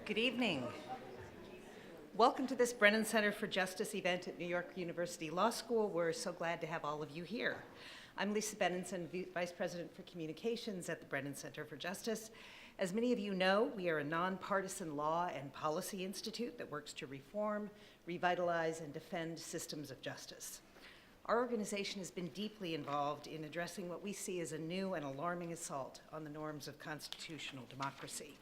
Good evening. Welcome to this Brennan Center for Justice event at New York University Law School. We're so glad to have all of you here. I'm Lisa Benenson, Vice President for Communications at the Brennan Center for Justice. As many of you know, we are a nonpartisan law and policy institute that works to reform, revitalize, and defend systems of justice. Our organization has been deeply involved in addressing what we see as a new and alarming assault on the norms of constitutional democracy.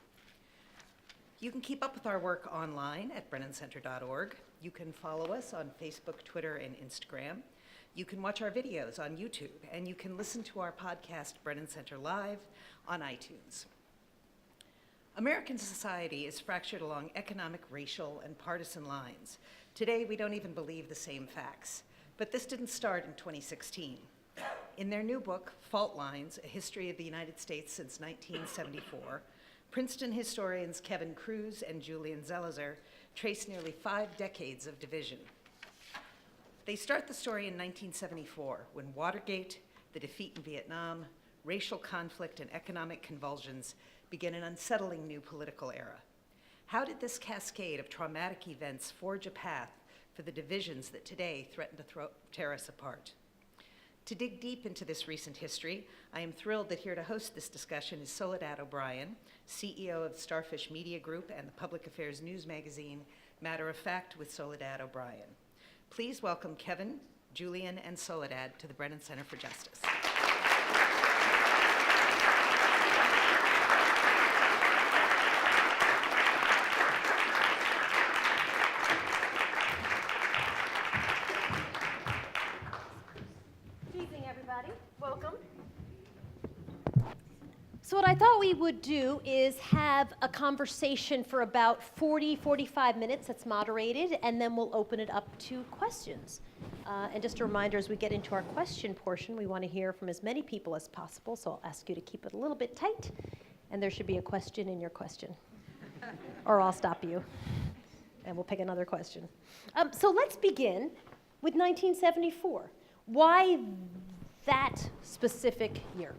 You can keep up with our work online at brennancenter.org. You can follow us on Facebook, Twitter, and Instagram. You can watch our videos on YouTube, and you can listen to our podcast, Brennan Center Live, on iTunes. American society is fractured along economic, racial, and partisan lines. Today, we don't even believe the same facts. But this didn't start in 2016. In their new book, Fault Lines, A History of the United States Since 1974, Princeton historians Kevin Kruse and Julian Zelizer trace nearly 5 decades of division. They start the story in 1974, when Watergate, the defeat in Vietnam, racial conflict, and economic convulsions begin an unsettling new political era. How did this cascade of traumatic events forge a path for the divisions that today threaten to tear us apart? To dig deep into this recent history, I am thrilled that here to host this discussion is Soledad O'Brien, CEO of Starfish Media Group and the public affairs news magazine, Matter of Fact with Soledad O'Brien. Please welcome Kevin, Julian, and Soledad to the Brennan Center for Justice. So what I thought we would do is have a conversation for about 45 minutes that's moderated, and then we'll open it up to questions. And just a reminder, as we get into our question portion, we want to hear from as many people as possible, so I'll ask you to keep it a little bit tight, and there should be a question in your question. Or I'll stop you, and we'll pick another question. So let's begin with 1974. Why that specific year?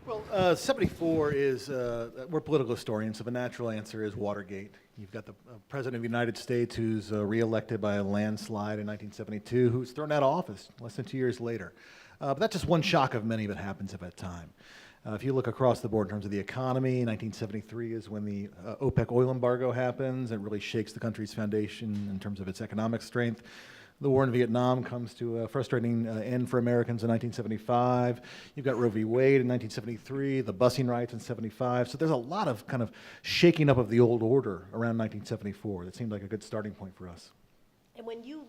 Well, 74 is, we're political historians, so the natural answer is Watergate. You've got the President of the United States who's reelected by a landslide in 1972, who's thrown out of office less than 2 years later. But that's just one shock of many that happens at that time. If you look across the board in terms of the economy, 1973 is when the OPEC oil embargo happens. It really shakes the country's foundation in terms of its economic strength. The war in Vietnam comes to a frustrating end for Americans in 1975. You've got Roe v. Wade in 1973, the busing riots in 75. So there's a lot of kind of shaking up of the old order around 1974. That seemed like a good starting point for us. And when you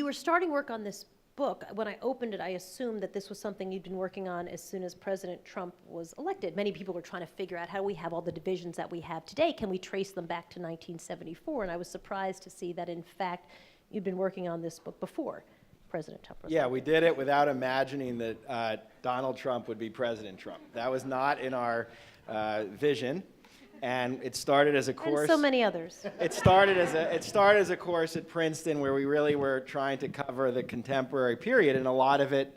were starting work on this book, when I opened it, I assumed that this was something you'd been working on as soon as President Trump was elected. Many people were trying to figure out how do we have all the divisions that we have today? Can we trace them back to 1974? And I was surprised to see that, in fact, you'd been working on this book before President Trump was elected. Yeah, we did it without imagining that Donald Trump would be President Trump. That was not in our vision, and it started as a course. And so many others. It started as a course at Princeton where we really were trying to cover the contemporary period, and a lot of it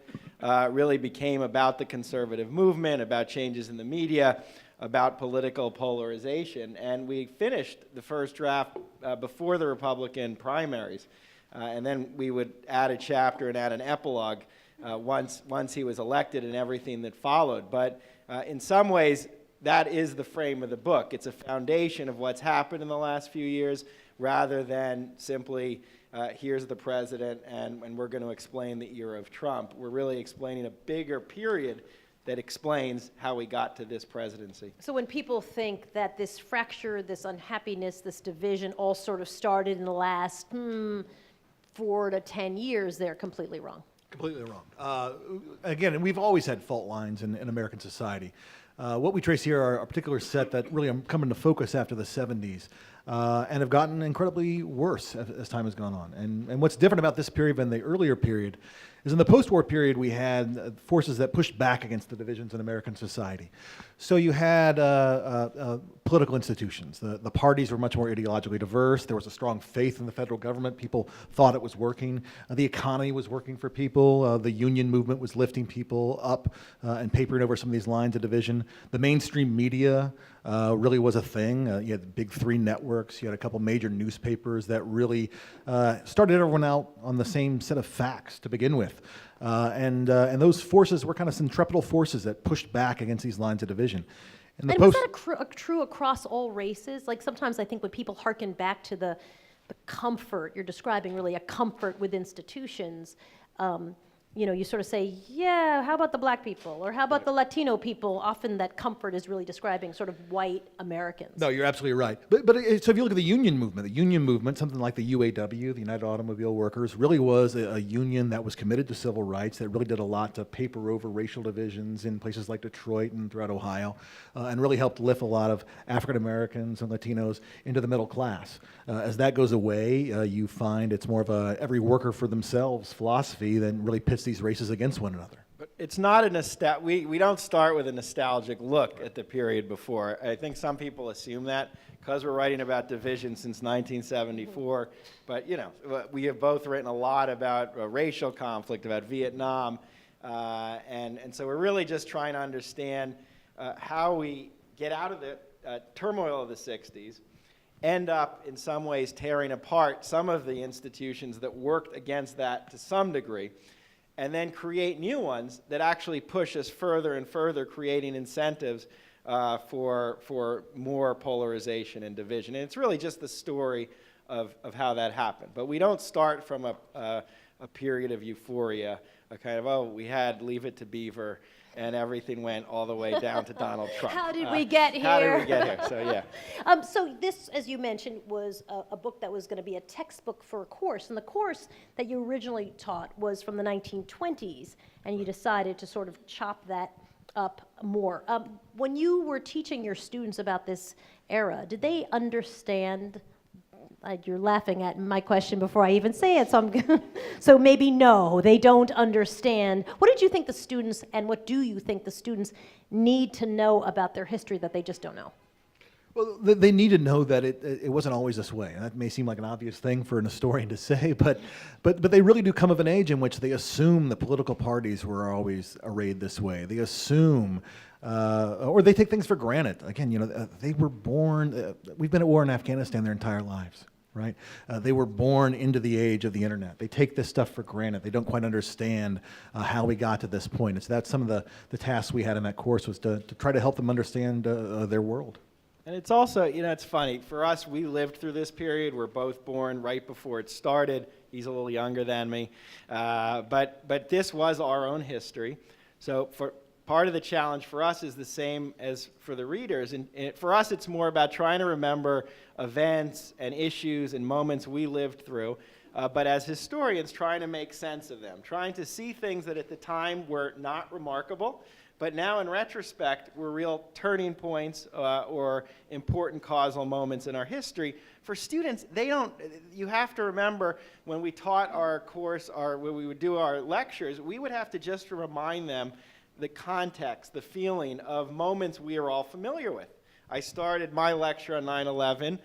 really became about the conservative movement, about changes in the media, about political polarization. And we finished the first draft before the Republican primaries. And then we would add a chapter and add an epilogue once he was elected and everything that followed. But in some ways, that is the frame of the book. It's a foundation of what's happened in the last few years, rather than simply, here's the president and we're going to explain the era of Trump. We're really explaining a bigger period that explains how we got to this presidency. So when people think that this fracture, this unhappiness, this division all sort of started in the last 4 to 10 years, they're completely wrong. Completely wrong. Again, we've always had fault lines in American society. What we trace here are a particular set that really come into focus after the 70s and have gotten incredibly worse as time has gone on. And what's different about this period than the earlier period is in the post-war period we had forces that pushed back against the divisions in American society. So you had political institutions. The parties were much more ideologically diverse. There was a strong faith in the federal government. People thought it was working. The economy was working for people. The union movement was lifting people up and papering over some of these lines of division. The mainstream media really was a thing. You had the big three networks. You had a couple major newspapers that really started everyone out on the same set of facts to begin with. And those forces were kind of centripetal forces that pushed back against these lines of division. In the And was that true across all races? Like sometimes I think when people hearken back to the comfort, you're describing really a comfort with institutions, you know, you sort of say, yeah, how about the black people? Or how about the Latino people? Often that comfort is really describing sort of white Americans. No, you're absolutely right. So if you look at the union movement, something like the UAW, the United Automobile Workers, really was a union that was committed to civil rights, that really did a lot to paper over racial divisions in places like Detroit and throughout Ohio, and really helped lift a lot of African Americans and Latinos into the middle class. As that goes away, you find it's more of a every worker for themselves philosophy that really pits these races against one another. But it's not a we don't start with a nostalgic look at the period before. I think some people assume that because we're writing about division since 1974. But, you know, we have both written a lot about racial conflict, about Vietnam. And so we're really just trying to understand how we get out of the turmoil of the 60s, end up in some ways tearing apart some of the institutions that worked against that to some degree, and then create new ones that actually push us further and further, creating incentives for more polarization and division. And it's really just the story of how that happened. But we don't start from a period of euphoria, a kind of, oh, we had Leave It to Beaver, and everything went all the way down to Donald Trump. How did we get here? How did we get here? So, yeah. So this, as you mentioned, was a book that was going to be a textbook for a course. And the course that you originally taught was from the 1920s, and you decided to sort of chop that up more. When you were teaching your students about this era, did they understand? You're laughing at my question before I even say it, so maybe no, they don't understand. What did you think the students, and what do you think the students need to know about their history that they just don't know? Well, they need to know that it wasn't always this way. And that may seem like an obvious thing for an historian to say, but they really do come of an age in which they assume the political parties were always arrayed this way. They assume, or they take things for granted. Again, you know, they were born, we've been at war in Afghanistan their entire lives, right? They were born into the age of the internet. They take this stuff for granted. They don't quite understand how we got to this point. And so that's some of the tasks we had in that course, was to try to help them understand their world. And it's also, you know, it's funny. For us, we lived through this period. We're both born right before it started. He's a little younger than me. But this was our own history. So for part of the challenge for us is the same as for the readers. And for us, it's more about trying to remember events and issues and moments we lived through. But as historians, trying to make sense of them, trying to see things that at the time were not remarkable, but now in retrospect were real turning points or important causal moments in our history. For students, you have to remember when we taught our course, when we would do our lectures, we would have to just remind them the context, the feeling of moments we are all familiar with. I started my lecture on 9/11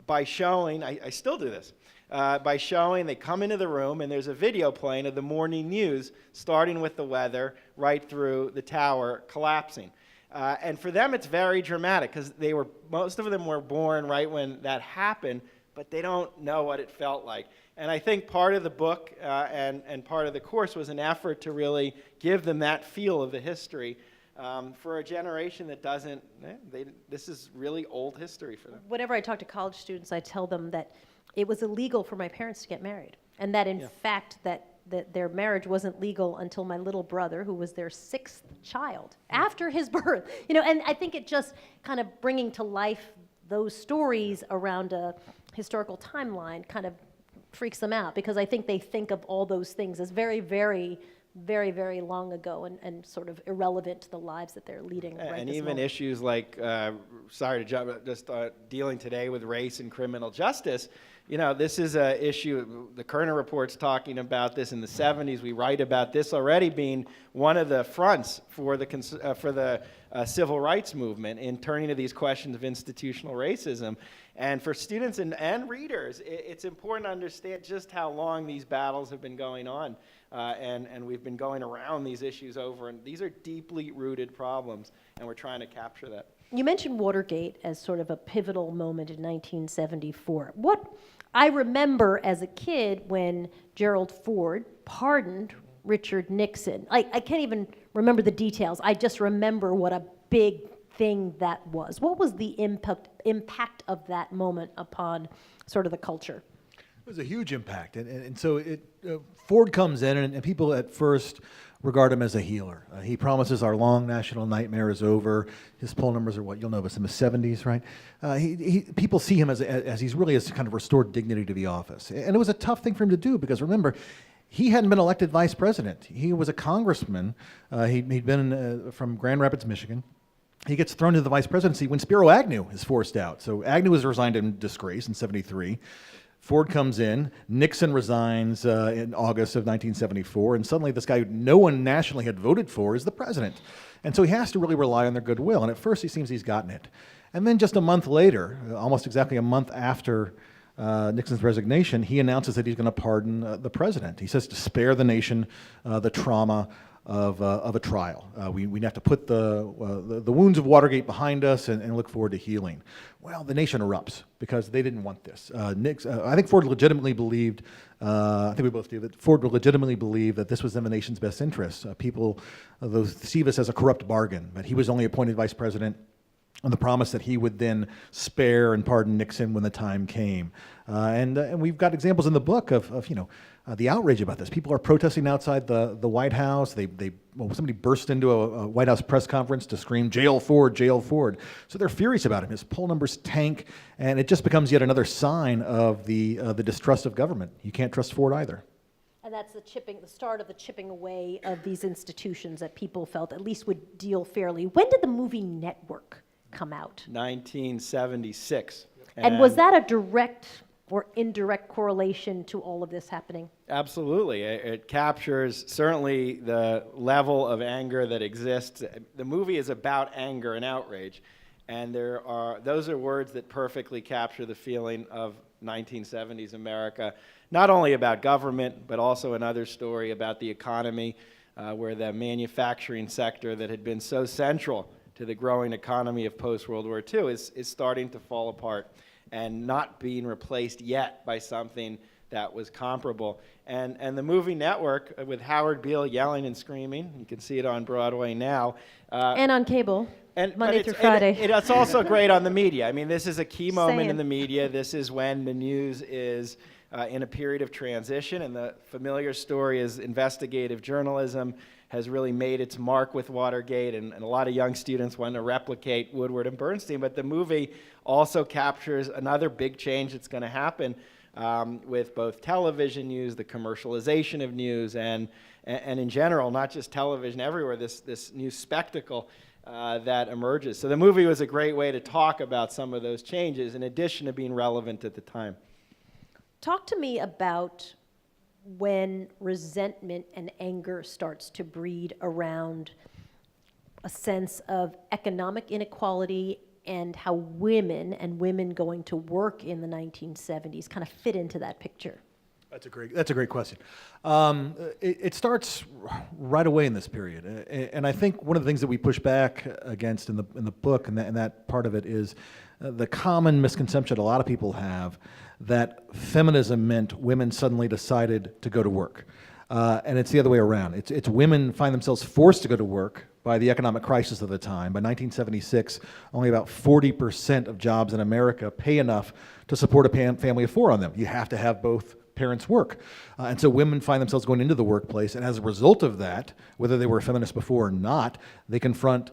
by showing, I still do this, by showing they come into the room and there's a video playing of the morning news, starting with the weather right through the tower collapsing. And for them, it's very dramatic because most of them were born right when that happened, but they don't know what it felt like. And I think part of the book and part of the course was an effort to really give them that feel of the history for a generation that doesn't, this is really old history for them. Whenever I talk to college students, I tell them that it was illegal for my parents to get married, and that in fact that their marriage wasn't legal until my little brother, who was their 6th child, after his birth. You know, and I think it just kind of bringing to life those stories around a historical timeline kind of freaks them out, because I think they think of all those things as very, very, very, very long ago and sort of irrelevant to the lives that they're leading right and this even moment. issues like, sorry to jump, just dealing today with race and criminal justice, You know, this is an issue, the Kerner Report's talking about this in the 70s. We write about this already being one of the fronts for the civil rights movement in turning to these questions of institutional racism. And for students and readers, it's important to understand just how long these battles have been going on. And we've been going around these issues over, and these are deeply rooted problems, and we're trying to capture that. You mentioned Watergate as sort of a pivotal moment in 1974. What I remember as a kid when Gerald Ford pardoned Richard Nixon. I can't even remember the details. I just remember what a big thing that was. What was the impact of that moment upon sort of the culture? It was a huge impact, and so Ford comes in, and people at first regard him as a healer. He promises our long national nightmare is over. His poll numbers are what you'll know, but in the 70s, right? People see him as he's really has kind of restored dignity to the office, and it was a tough thing for him to do because remember, he hadn't been elected vice president. He was a congressman. He'd been from Grand Rapids, Michigan. He gets thrown into the vice presidency when Spiro Agnew is forced out. So Agnew was resigned in disgrace in '73. Ford comes in, Nixon resigns in August of 1974, and suddenly this guy who no one nationally had voted for is the president. And so he has to really rely on their goodwill, and at first he seems he's gotten it. And then just a month later, almost exactly a month after Nixon's resignation, he announces that he's going to pardon the president. He says to spare the nation the trauma of a trial. We have to put the wounds of Watergate behind us and look forward to healing. Well, the nation erupts because they didn't want this. I think Ford legitimately believed, I think we both do, that Ford legitimately believed that this was in the nation's best interest. People see this as a corrupt bargain, but he was only appointed vice president on the promise that he would then spare and pardon Nixon when the time came. And we've got examples in the book of the outrage about this. People are protesting outside the White House. Somebody burst into a White House press conference to scream, "Jail Ford, jail Ford." So they're furious about him. His poll numbers tank, and it just becomes yet another sign of the distrust of government. You can't trust Ford either. And that's the start of the chipping away of these institutions that people felt at least would deal fairly. When did the movie Network come out? 1976. And was that a direct or indirect correlation to all of this happening? Absolutely. It captures certainly the level of anger that exists. The movie is about anger and outrage, and those are words that perfectly capture the feeling of 1970s America, not only about government, but also another story about the economy, where the manufacturing sector that had been so central to the growing economy of post-World War II is starting to fall apart and not being replaced yet by something that was comparable. And the movie Network, with Howard Beale yelling and screaming, you can see it on Broadway now. And on cable, Monday through Friday. It's also great on the media. I mean, this is a key moment in Saying. the media. This is when the news is in a period of transition, and the familiar story is investigative journalism has really made its mark with Watergate, and a lot of young students want to replicate Woodward and Bernstein, but the movie also captures another big change that's going to happen with both television news, the commercialization of news, and in general, not just television, everywhere, this new spectacle that emerges. So the movie was a great way to talk about some of those changes, in addition to being relevant at the time. Talk to me about when resentment and anger starts to breed around a sense of economic inequality and how women and women going to work in the 1970s kind of fit into that picture. That's a great question. It starts right away in this period, and I think one of the things that we push back against in the book, and that part of it is the common misconception a lot of people have that feminism meant women suddenly decided to go to work, and it's the other way around. It's women find themselves forced to go to work by the economic crisis of the time. By 1976, only about 40% of jobs in America pay enough to support a family of four on them. You have to have both parents work. And so women find themselves going into the workplace, and as a result of that, whether they were feminists before or not, they confront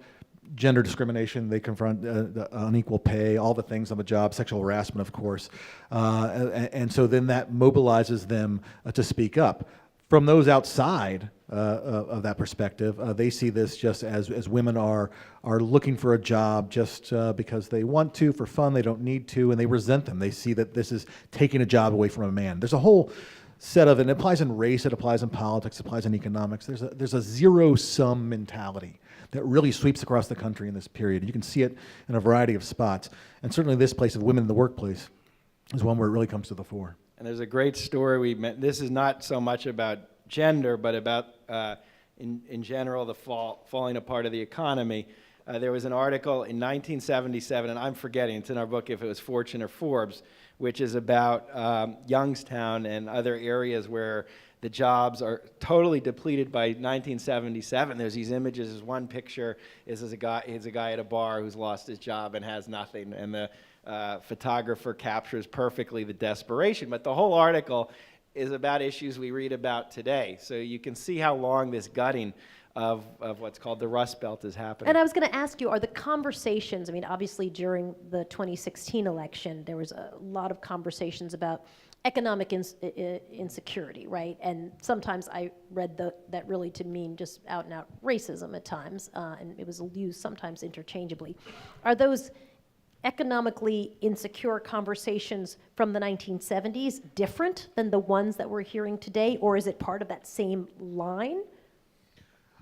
gender discrimination, they confront the unequal pay, all the things on the job, sexual harassment, of course. And so then that mobilizes them to speak up. from those outside of that perspective, they see this just as women are looking for a job just because they want to, for fun, they don't need to, and they resent them. They see that this is taking a job away from a man. There's a whole set of, and it applies in race, it applies in politics, it applies in economics. There's a zero-sum mentality that really sweeps across the country in this period. You can see it in a variety of spots, and certainly this place of women in the workplace is one where it really comes to the fore. And there's a great story we met. This is not so much about gender, but about, in general, the falling apart of the economy. There was an article in 1977, and I'm forgetting, it's in our book if it was Fortune or Forbes, which is about Youngstown and other areas where the jobs are totally depleted by 1977. There's these images. There's one picture is a guy at a bar who's lost his job and has nothing, and the photographer captures perfectly the desperation. But the whole article is about issues we read about today. So you can see how long this gutting of what's called the Rust Belt is happening. And I was going to ask you, are the conversations, I mean, obviously during the 2016 election, there was a lot of conversations about economic insecurity, right? And sometimes I read that really to mean just out and out racism at times, and it was used sometimes interchangeably. Are those economically insecure conversations from the 1970s different than the ones that we're hearing today, or is it part of that same line?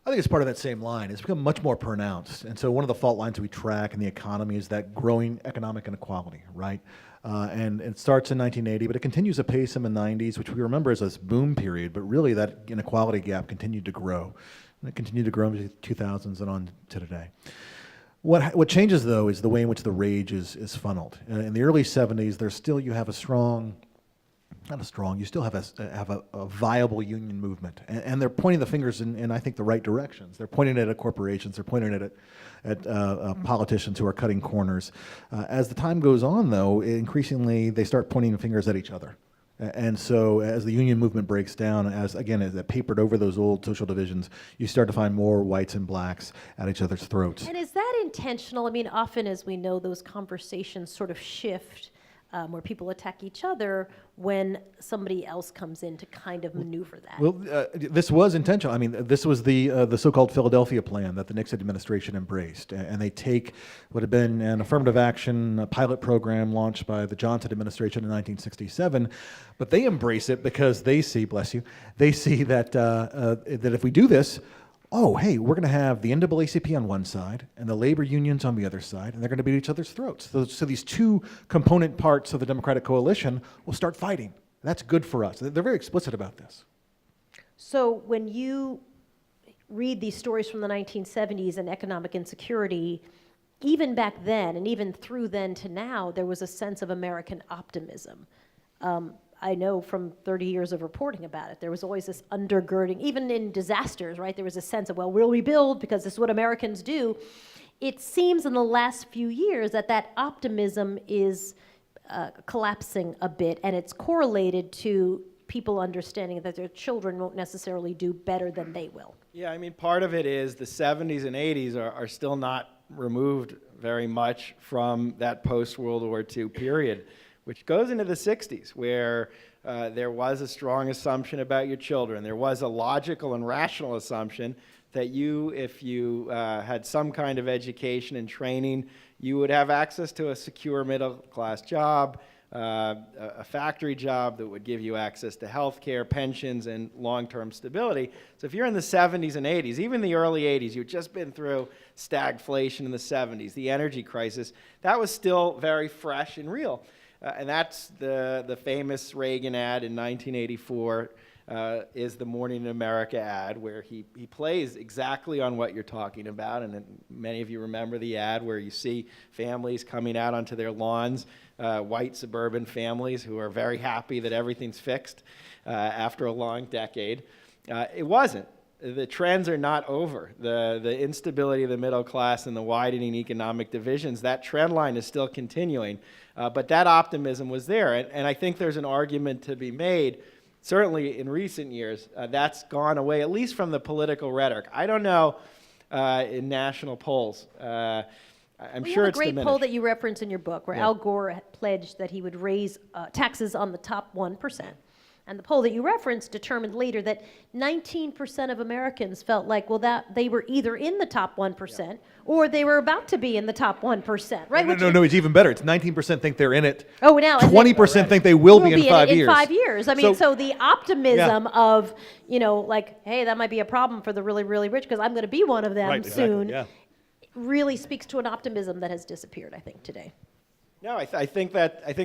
I think it's part of that same line. It's become much more pronounced. And so one of the fault lines we track in the economy is that growing economic inequality, right? And it starts in 1980, but it continues apace in the 90s, which we remember as this boom period, but really that inequality gap continued to grow. And it continued to grow into the 2000s and on to today. What changes, though, is the way in which the rage is funneled. In the early 70s, you have a strong, you still have a viable union movement. And they're pointing the fingers in I think, the right directions. They're pointing it at corporations. They're pointing it at politicians who are cutting corners. As the time goes on, though, increasingly they start pointing fingers at each other. And so as the union movement breaks down, as it papered over those old social divisions, you start to find more whites and blacks at each other's throats. And is that intentional? I mean, often, as we know, those conversations sort of shift where people attack each other when somebody else comes in to kind of maneuver that. Well, this was intentional. I mean, this was the so-called Philadelphia Plan that the Nixon administration embraced, and they take what had been an affirmative action pilot program launched by the Johnson administration in 1967, but they embrace it because they see, bless you, they see that that if we do this, oh, hey, we're going to have the NAACP on one side and the labor unions on the other side, and they're going to beat each other's throats. So these two component parts of the Democratic coalition will start fighting. That's good for us. They're very explicit about this. So when you read these stories from the 1970s and economic insecurity, even back then and even through then to now, there was a sense of American optimism. I know from 30 years of reporting about it, there was always this undergirding, even in disasters, right? There was a sense of, well, we'll rebuild because this is what Americans do. It seems in the last few years that optimism is collapsing a bit, and it's correlated to people understanding that their children won't necessarily do better than they will. Yeah, I mean, part of it is the 70s and 80s are still not removed very much from that post-World War II period, which goes into the 60s, where there was a strong assumption about your children. There was a logical and rational assumption that if you had some kind of education and training, you would have access to a secure middle-class job, a factory job that would give you access to health care, pensions, and long-term stability. So if you're in the 70s and 80s, even the early 80s, you've just been through stagflation in the 70s, the energy crisis, that was still very fresh and real. And that's the famous Reagan ad in 1984, is the Morning in America ad, where he plays exactly on what you're talking about. And many of you remember the ad where you see families coming out onto their lawns, white suburban families who are very happy that everything's fixed after a long decade. It wasn't. The trends are not over. The instability of the middle class and the widening economic divisions, that trend line is still continuing. But that optimism was there. And I think there's an argument to be made, certainly in recent years, that's gone away, at least from the political rhetoric. I don't know in national polls. I'm sure it's diminished. We have a great poll that you reference in your book where Al Gore pledged that he would raise taxes on the top 1%. And the poll that you referenced determined later that 19% of Americans felt like, well, that they were either in the top 1% or they were about to be in the top 1%, right? No, Which no, is- no, it's even better. It's 19% think they're in it. Oh, now, and then- 20% think they will be in 5 in years. 5 years. I mean, so the optimism Yeah. of, like, hey, that might be a problem for the really, really rich because I'm going to be one of them Right, exactly, soon, yeah. really speaks to an optimism that has disappeared, I think, today. No, I think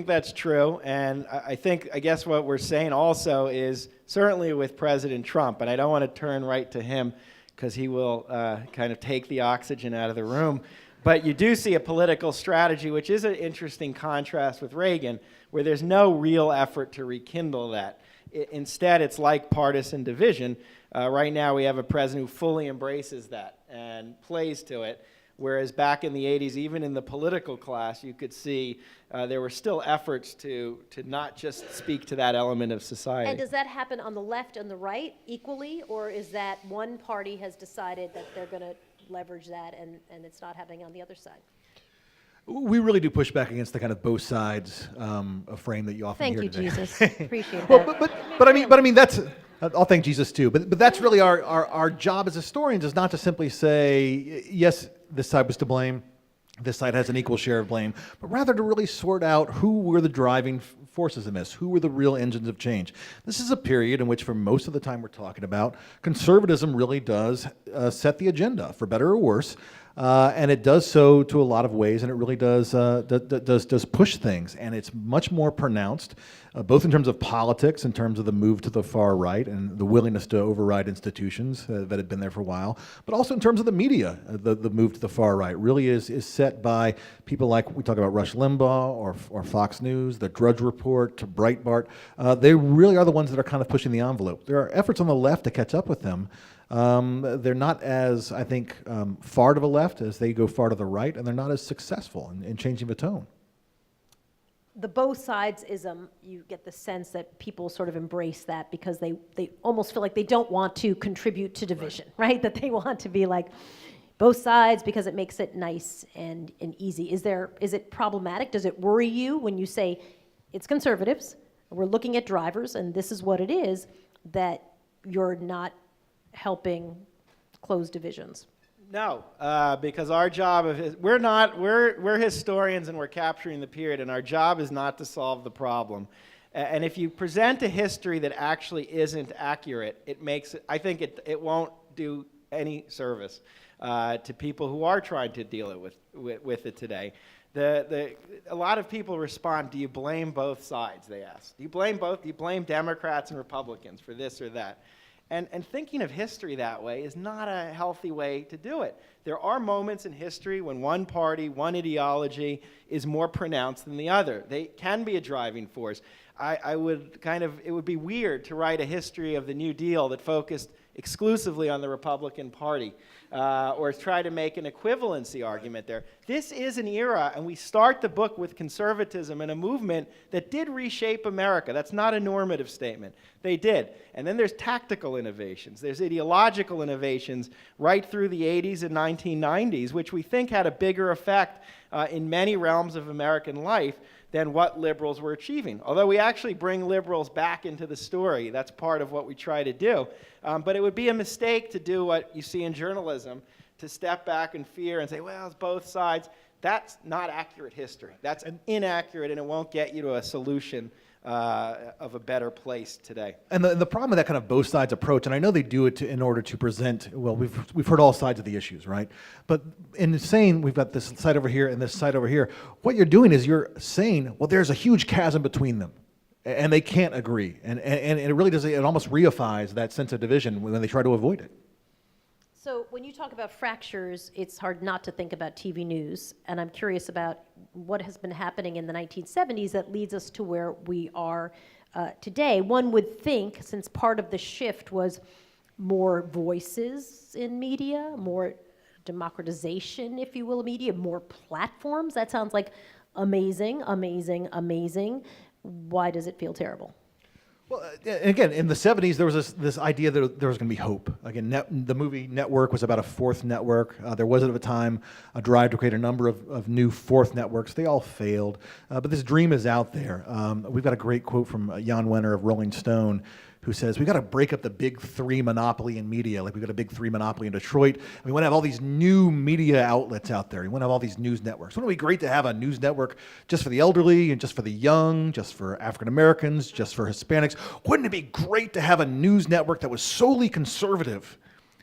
that's true, and I guess what we're saying also is certainly with President Trump, and I don't want to turn right to him because he will kind of take the oxygen out of the room. But you do see a political strategy, which is an interesting contrast with Reagan, where there's no real effort to rekindle that. Instead, it's like partisan division. Right now, we have a president who fully embraces that and plays to it. Whereas back in the 80s, even in the political class, you could see there were still efforts to not just speak to that element of society. And does that happen on the left and the right equally, or is that one party has decided that they're going to leverage that and it's not happening on the other side? We really do push back against the kind of both sides of frame that you often Thank hear you, today. Jesus. Appreciate Well, that. but I mean that's. I'll thank Jesus too. But that's really our job as historians is not to simply say yes, this side was to blame, this side has an equal share of blame, but rather to really sort out who were the driving forces in this, who were the real engines of change. This is a period in which, for most of the time we're talking about, conservatism really does set the agenda, for better or worse. And it does so to a lot of ways, and it really does push things, and it's much more pronounced, both in terms of politics, in terms of the move to the far right and the willingness to override institutions that had been there for a while, but also in terms of the media. The move to the far right really is set by people like, we talk about Rush Limbaugh or Fox News, the Drudge Report, to Breitbart. They really are the ones that are kind of pushing the envelope. There are efforts on the left to catch up with them. They're not as, I think, far to the left as they go far to the right, and they're not as successful in changing the tone. The both sides-ism, you get the sense that people sort of embrace that because they almost feel like they don't want to contribute to division, right? That they want to be like both sides because it makes it nice and easy. Is it problematic? Does it worry you when you say it's conservatives, we're looking at drivers, and this is what it is, that you're not helping close divisions? No, because our job we're historians and we're capturing the period, and our job is not to solve the problem. And if you present a history that actually isn't accurate, I think it won't do any service to people who are trying to deal with it today. A lot of people respond, do you blame both sides, they ask. Do you blame both? Do you blame Democrats and Republicans for this or that? And thinking of history that way is not a healthy way to do it. There are moments in history when one party, one ideology is more pronounced than the other. They can be a driving force. It would be weird to write a history of the New Deal that focused exclusively on the Republican Party or try to make an equivalency argument there. This is an era, and we start the book with conservatism and a movement that did reshape America. That's not a normative statement. They did. And then there's tactical innovations. There's ideological innovations right through the 80s and 1990s, which we think had a bigger effect in many realms of American life than what liberals were achieving. Although we actually bring liberals back into the story. That's part of what we try to do. But it would be a mistake to do what you see in journalism, to step back in fear and say, well, it's both sides. That's not accurate history. That's inaccurate, and it won't get you to a solution of a better place today. And the problem with that kind of both sides approach, and I know they do it in order to present, well, we've heard all sides of the issues, right? But in saying we've got this side over here and this side over here, what you're doing is you're saying, well, there's a huge chasm between them, and they can't agree. And it really does, it almost reifies that sense of division when they try to avoid it. So when you talk about fractures, it's hard not to think about TV news, and I'm curious about what has been happening in the 1970s that leads us to where we are today. One would think, since part of the shift was more voices in media, more democratization, if you will, of media, more platforms. That sounds like amazing, amazing, amazing. Why does it feel terrible? Well, again, in the 70s, there was this idea that there was going to be hope. Again, the movie Network was about a fourth network. There was at the time a drive to create a number of new fourth networks. They all failed, but this dream is out there. We've got a great quote from Jan Wenner of Rolling Stone, who says, we got to break up the big three monopoly in media, like we got a big three monopoly in Detroit. We want to have all these new media outlets out there. We want to have all these news networks. Wouldn't it be great to have a news network just for the elderly and just for the young, just for African Americans, just for Hispanics? Wouldn't it be great to have a news network that was solely conservative?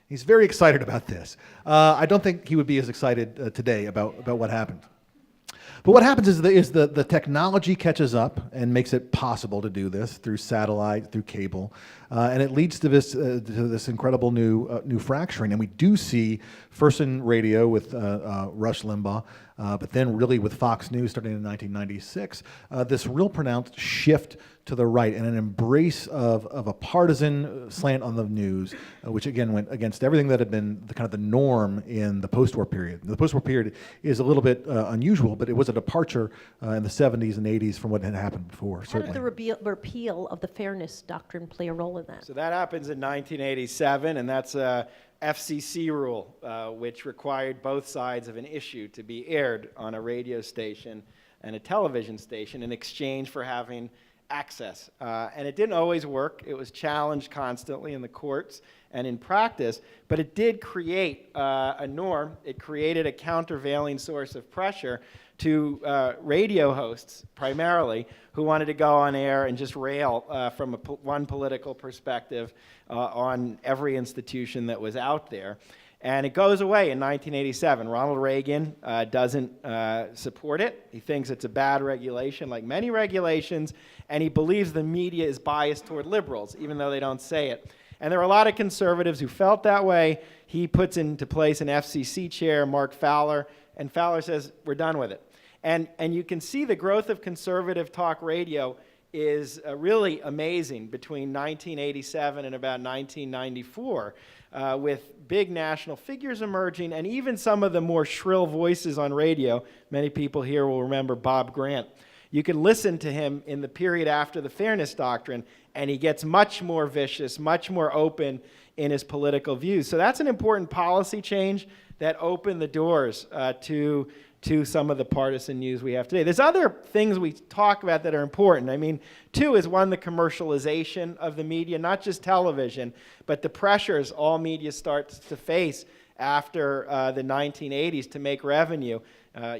He's very excited about this. I don't think he would be as excited today about what happened. But what happens is the technology catches up and makes it possible to do this through satellite, through cable, and it leads to this incredible new fracturing. And we do see first in radio with Rush Limbaugh, but then really with Fox News starting in 1996, this real pronounced shift to the right and an embrace of a partisan slant on the news, which again went against everything that had been the kind of the norm in the post-war period. The post-war period is a little bit unusual, but it was a departure in the 70s and 80s from what had happened before. How Certainly. did the repeal of the Fairness Doctrine play a role in that? So that happens in 1987, and that's a FCC rule, which required both sides of an issue to be aired on a radio station and a television station in exchange for having access. And it didn't always work. It was challenged constantly in the courts and in practice, but it did create a norm. It created a countervailing source of pressure to radio hosts, primarily, who wanted to go on air and just rail from one political perspective on every institution that was out there. And it goes away in 1987. Ronald Reagan doesn't support it. He thinks it's a bad regulation, like many regulations, and he believes the media is biased toward liberals, even though they don't say it. And there are a lot of conservatives who felt that way. He puts into place an FCC chair, Mark Fowler, and Fowler says, we're done with it. And you can see the growth of conservative talk radio is really amazing between 1987 and about 1994, with big national figures emerging and even some of the more shrill voices on radio. Many people here will remember Bob Grant. You can listen to him in the period after the Fairness Doctrine, and he gets much more vicious, much more open in his political views. So that's an important policy change that opened the doors to some of the partisan news we have today. There's other things we talk about that are important. I mean, two is one, the commercialization of the media, not just television, but the pressures all media starts to face after the 1980s to make revenue.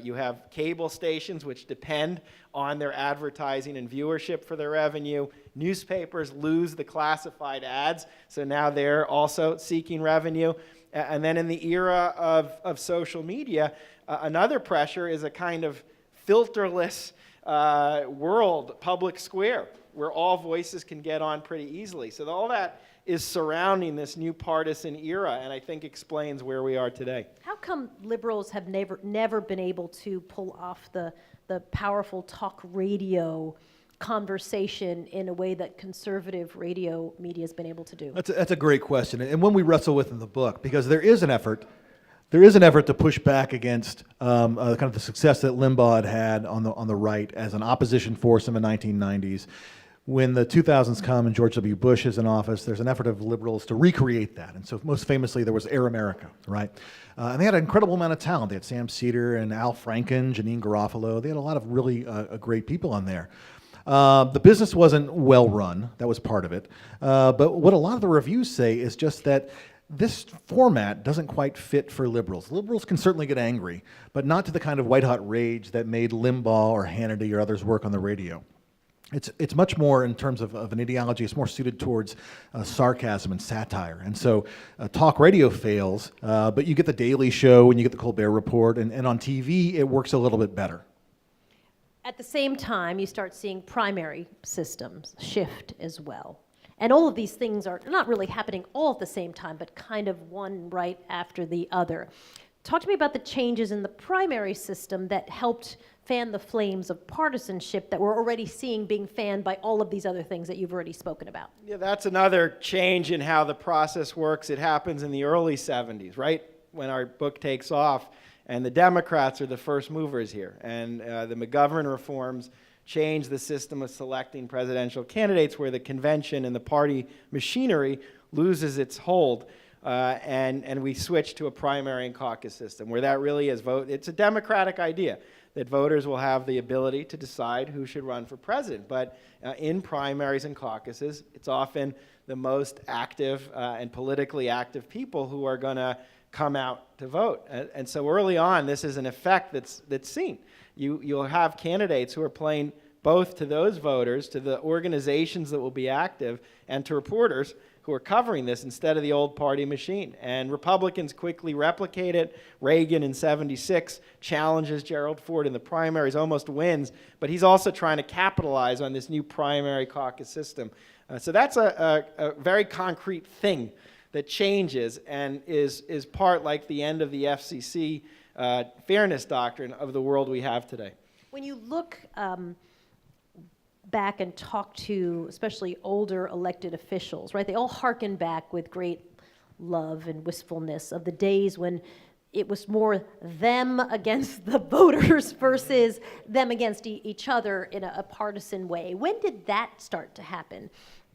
You have cable stations which depend on their advertising and viewership for their revenue. Newspapers lose the classified ads, so now they're also seeking revenue. And then in the era of social media, another pressure is a kind of filterless world, public square, where all voices can get on pretty easily. So all that is surrounding this new partisan era, and I think explains where we are today. How come liberals have never been able to pull off the powerful talk radio conversation in a way that conservative radio media has been able to do? That's a great question, and one we wrestle with in the book, because there is an effort to push back against kind of the success that Limbaugh had on the right as an opposition force in the 1990s. When the 2000s come and George W. Bush is in office, there's an effort of liberals to recreate that. And so most famously, there was Air America, right? And they had an incredible amount of talent. They had Sam Cedar and Al Franken, Janine Garofalo. They had a lot of really great people on there. The business wasn't well run. That was part of it. But what a lot of the reviews say is just that this format doesn't quite fit for liberals. Liberals can certainly get angry, but not to the kind of white-hot rage that made Limbaugh or Hannity or others work on the radio. It's much more in terms of an ideology. It's more suited towards sarcasm and satire. And so talk radio fails, but you get the Daily Show and you get the Colbert Report, and on TV it works a little bit better. At the same time, you start seeing primary systems shift as well. And all of these things are not really happening all at the same time, but kind of one right after the other. Talk to me about the changes in the primary system that helped fan the flames of partisanship that we're already seeing being fanned by all of these other things that you've already spoken about. Yeah, that's another change in how the process works. It happens in the early 70s, right? When our book takes off, and the Democrats are the first movers here. And the McGovern reforms change the system of selecting presidential candidates where the convention and the party machinery loses its hold. And we switch to a primary and caucus system where that really is it's a democratic idea that voters will have the ability to decide who should run for president. But in primaries and caucuses, it's often the most active and politically active people who are going to come out to vote. And so early on, this is an effect that's seen. You'll have candidates who are playing both to those voters, to the organizations that will be active, and to reporters who are covering this instead of the old party machine. And Republicans quickly replicate it. Reagan in '76 challenges Gerald Ford in the primaries, almost wins, but he's also trying to capitalize on this new primary caucus system. So that's a very concrete thing that changes and is part like the end of the FCC fairness doctrine of the world we have today. When you look back and talk to especially older elected officials, right? They all hearken back with great love and wistfulness of the days when it was more them against the voters versus them against each other in a partisan way. When did that start to happen?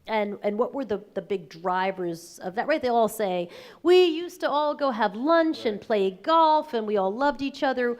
And what were the big drivers of that, right? They all say, we used to all go have lunch and play golf and we all loved each other.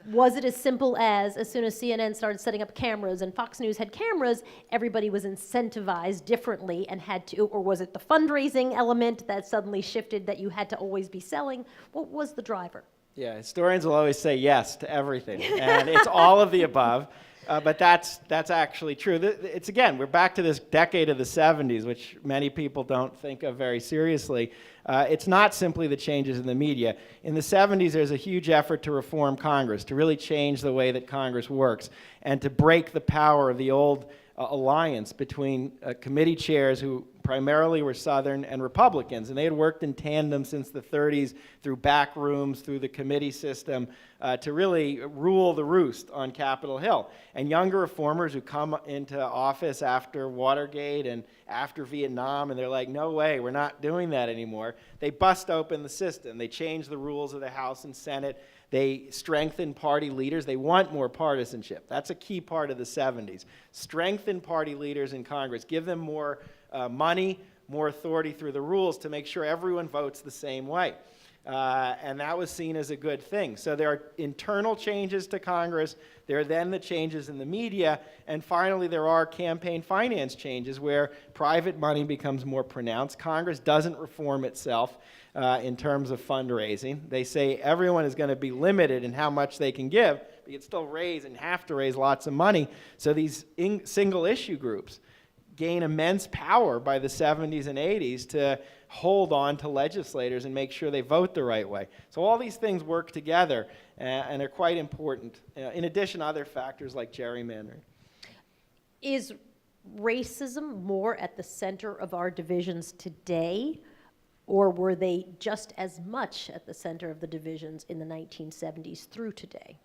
Was it as simple as soon as CNN started setting up cameras and Fox News had cameras, everybody was incentivized differently and had to, or was it the fundraising element that suddenly shifted that you had to always be selling? What was the driver? Yeah, historians will always say yes to everything, and it's all of the above. But that's actually true. It's again, we're back to this decade of the 70s, which many people don't think of very seriously. It's not simply the changes in the media. In the 70s, there's a huge effort to reform Congress, to really change the way that Congress works, and to break the power of the old alliance between committee chairs who primarily were Southern and Republicans, and they had worked in tandem since the 30s through back rooms, through the committee system, to really rule the roost on Capitol Hill. And younger reformers who come into office after Watergate and after Vietnam, and they're like, no way, we're not doing that anymore. They bust open the system. They change the rules of the House and Senate. They strengthen party leaders. They want more partisanship. That's a key part of the 70s. Strengthen party leaders in Congress. Give them more money, more authority through the rules to make sure everyone votes the same way. And that was seen as a good thing. So there are internal changes to Congress. There are then the changes in the media. And finally, there are campaign finance changes where private money becomes more pronounced. Congress doesn't reform itself in terms of fundraising. They say everyone is going to be limited in how much they can give, but you can still raise and have to raise lots of money. So these single issue groups gain immense power by the 70s and 80s to hold on to legislators and make sure they vote the right way. So all these things work together and are quite important. In addition, other factors like gerrymandering. Is racism more at the center of our divisions today, or were they just as much at the center of the divisions in the 1970s through today?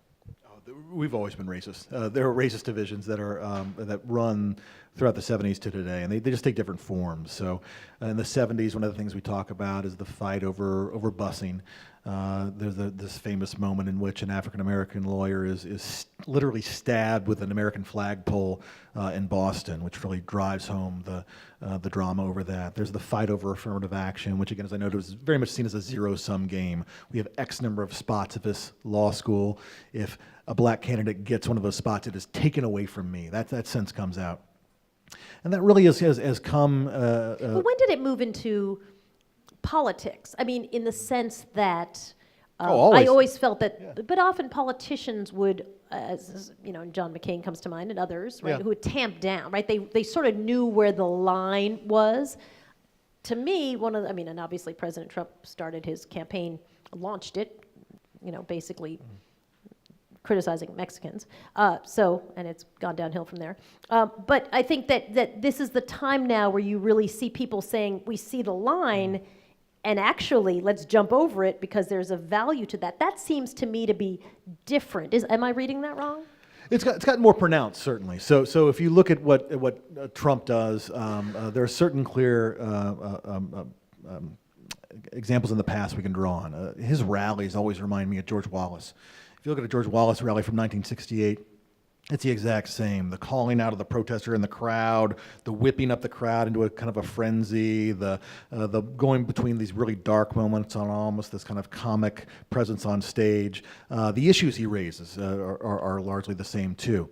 We've always been racist. There are racist divisions that are that run throughout the 70s to today, and they just take different forms. So in the 70s, one of the things we talk about is the fight over busing. There's this famous moment in which an African-American lawyer is literally stabbed with an American flagpole in Boston, which really drives home the drama over that. There's the fight over affirmative action, which again, as I noted, was very much seen as a zero-sum game. We have X number of spots at this law school. If a black candidate gets one of those spots, it is taken away from me. That sense comes out. And that really has come... But when did it move into politics? I mean, in the sense that always. I always felt that, but often politicians would, as you know, John McCain comes to mind and others, right, who would tamp down, right? They sort of knew where the line was. To me, and obviously President Trump started his campaign, launched it, you know, basically criticizing Mexicans. And it's gone downhill from there. But I think that this is the time now where you really see people saying, we see the line, and actually, let's jump over it because there's a value to that. That seems to me to be different. Am I reading that wrong? It's gotten more pronounced, certainly. So if you look at what Trump does, there are certain clear examples in the past we can draw on. His rallies always remind me of George Wallace. If you look at a George Wallace rally from 1968, It's the exact same. The calling out of the protester in the crowd, the whipping up the crowd into a kind of a frenzy, the going between these really dark moments on almost this kind of comic presence on stage. The issues he raises are largely the same too.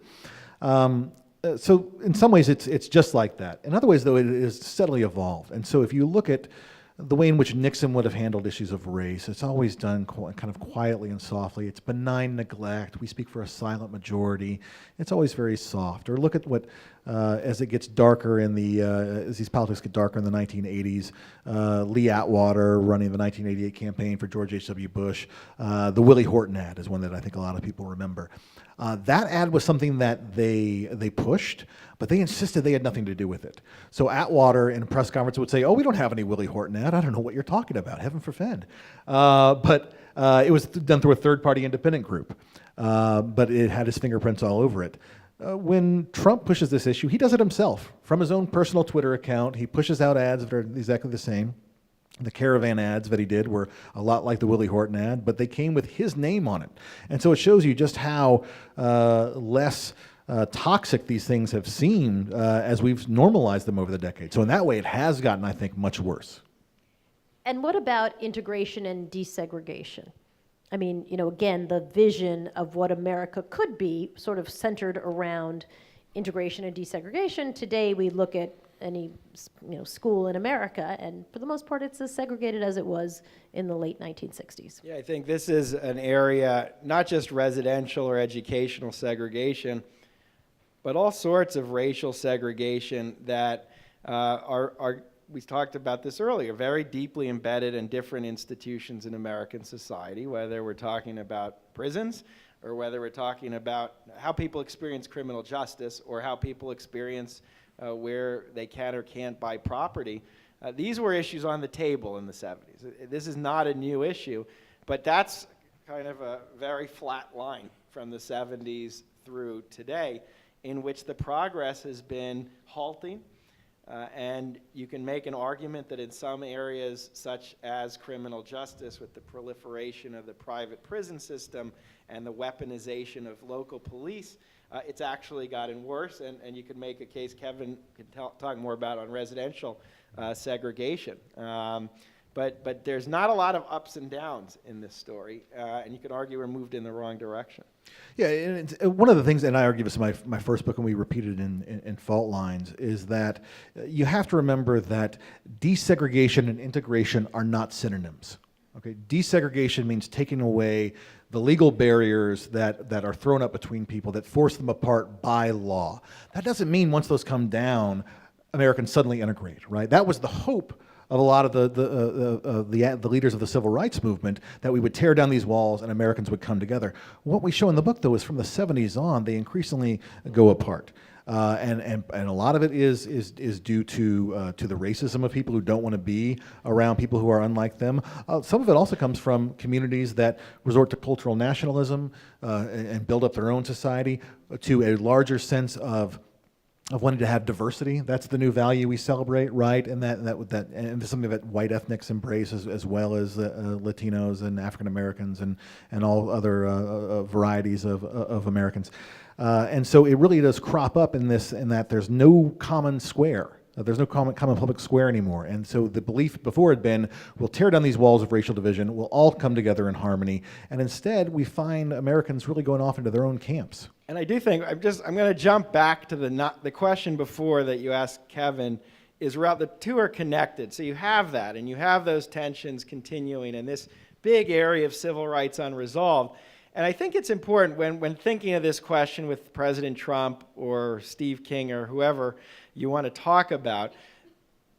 So in some ways it's just like that. In other ways, though, it is steadily evolved. And so if you look at the way in which Nixon would have handled issues of race, it's always done kind of quietly and softly. It's benign neglect. We speak for a silent majority. It's always very soft. Or look at what, as it gets darker as these politics get darker in the 1980s, Lee Atwater running the 1988 campaign for George H.W. Bush. The Willie Horton ad is one that I think a lot of people remember. That ad was something that they pushed, but they insisted they had nothing to do with it. So Atwater in a press conference would say, "Oh, we don't have any Willie Horton ad. I don't know what you're talking about. Heaven forfend." But it was done through a third-party independent group, but it had his fingerprints all over it. When Trump pushes this issue, he does it himself from his own personal Twitter account. He pushes out ads that are exactly the same. The caravan ads that he did were a lot like the Willie Horton ad, but they came with his name on it. And so it shows you just how less toxic these things have seemed as we've normalized them over the decades. So in that way, it has gotten, I think, much worse. And what about integration and desegregation? I mean, again, the vision of what America could be sort of centered around integration and desegregation. Today, we look at any school in America, and for the most part, it's as segregated as it was in the late 1960s. Yeah, I think this is an area, not just residential or educational segregation, but all sorts of racial segregation that we talked about this earlier, very deeply embedded in different institutions in American society, whether we're talking about prisons, or whether we're talking about how people experience criminal justice, or how people experience where they can or can't buy property. These were issues on the table in the 70s. This is not a new issue, but that's kind of a very flat line from the 70s through today, in which the progress has been halting. And you can make an argument that in some areas, such as criminal justice, with the proliferation of the private prison system and the weaponization of local police, it's actually gotten worse, and you could make a case, Kevin could talk more about on residential segregation. But there's not a lot of ups and downs in this story, and you could argue we're moved in the wrong direction. Yeah, and one of the things, and I argue this in my first book, and we repeated in Fault Lines, is that you have to remember that desegregation and integration are not synonyms. Okay, desegregation means taking away the legal barriers that are thrown up between people that force them apart by law. That doesn't mean once those come down, Americans suddenly integrate, right? That was the hope of a lot of the leaders of the civil rights movement, that we would tear down these walls and Americans would come together. What we show in the book, though, is from the 70s on, they increasingly go apart. And a lot of it is due to the racism of people who don't want to be around people who are unlike them. Some of it also comes from communities that resort to cultural nationalism and build up their own society, to a larger sense of wanting to have diversity. That's the new value we celebrate, right? And and something that white ethnics embrace as well as Latinos and African Americans and all other varieties of Americans. And so it really does crop up in that there's no common square. There's no common public square anymore. And so the belief before had been, we'll tear down these walls of racial division, we'll all come together in harmony. And instead, we find Americans really going off into their own camps. And I do think, I'm going to jump back to the question before that you asked Kevin, is the two are connected. So you have that, and you have those tensions continuing in this big area of civil rights unresolved. And I think it's important when thinking of this question with President Trump or Steve King or whoever you want to talk about,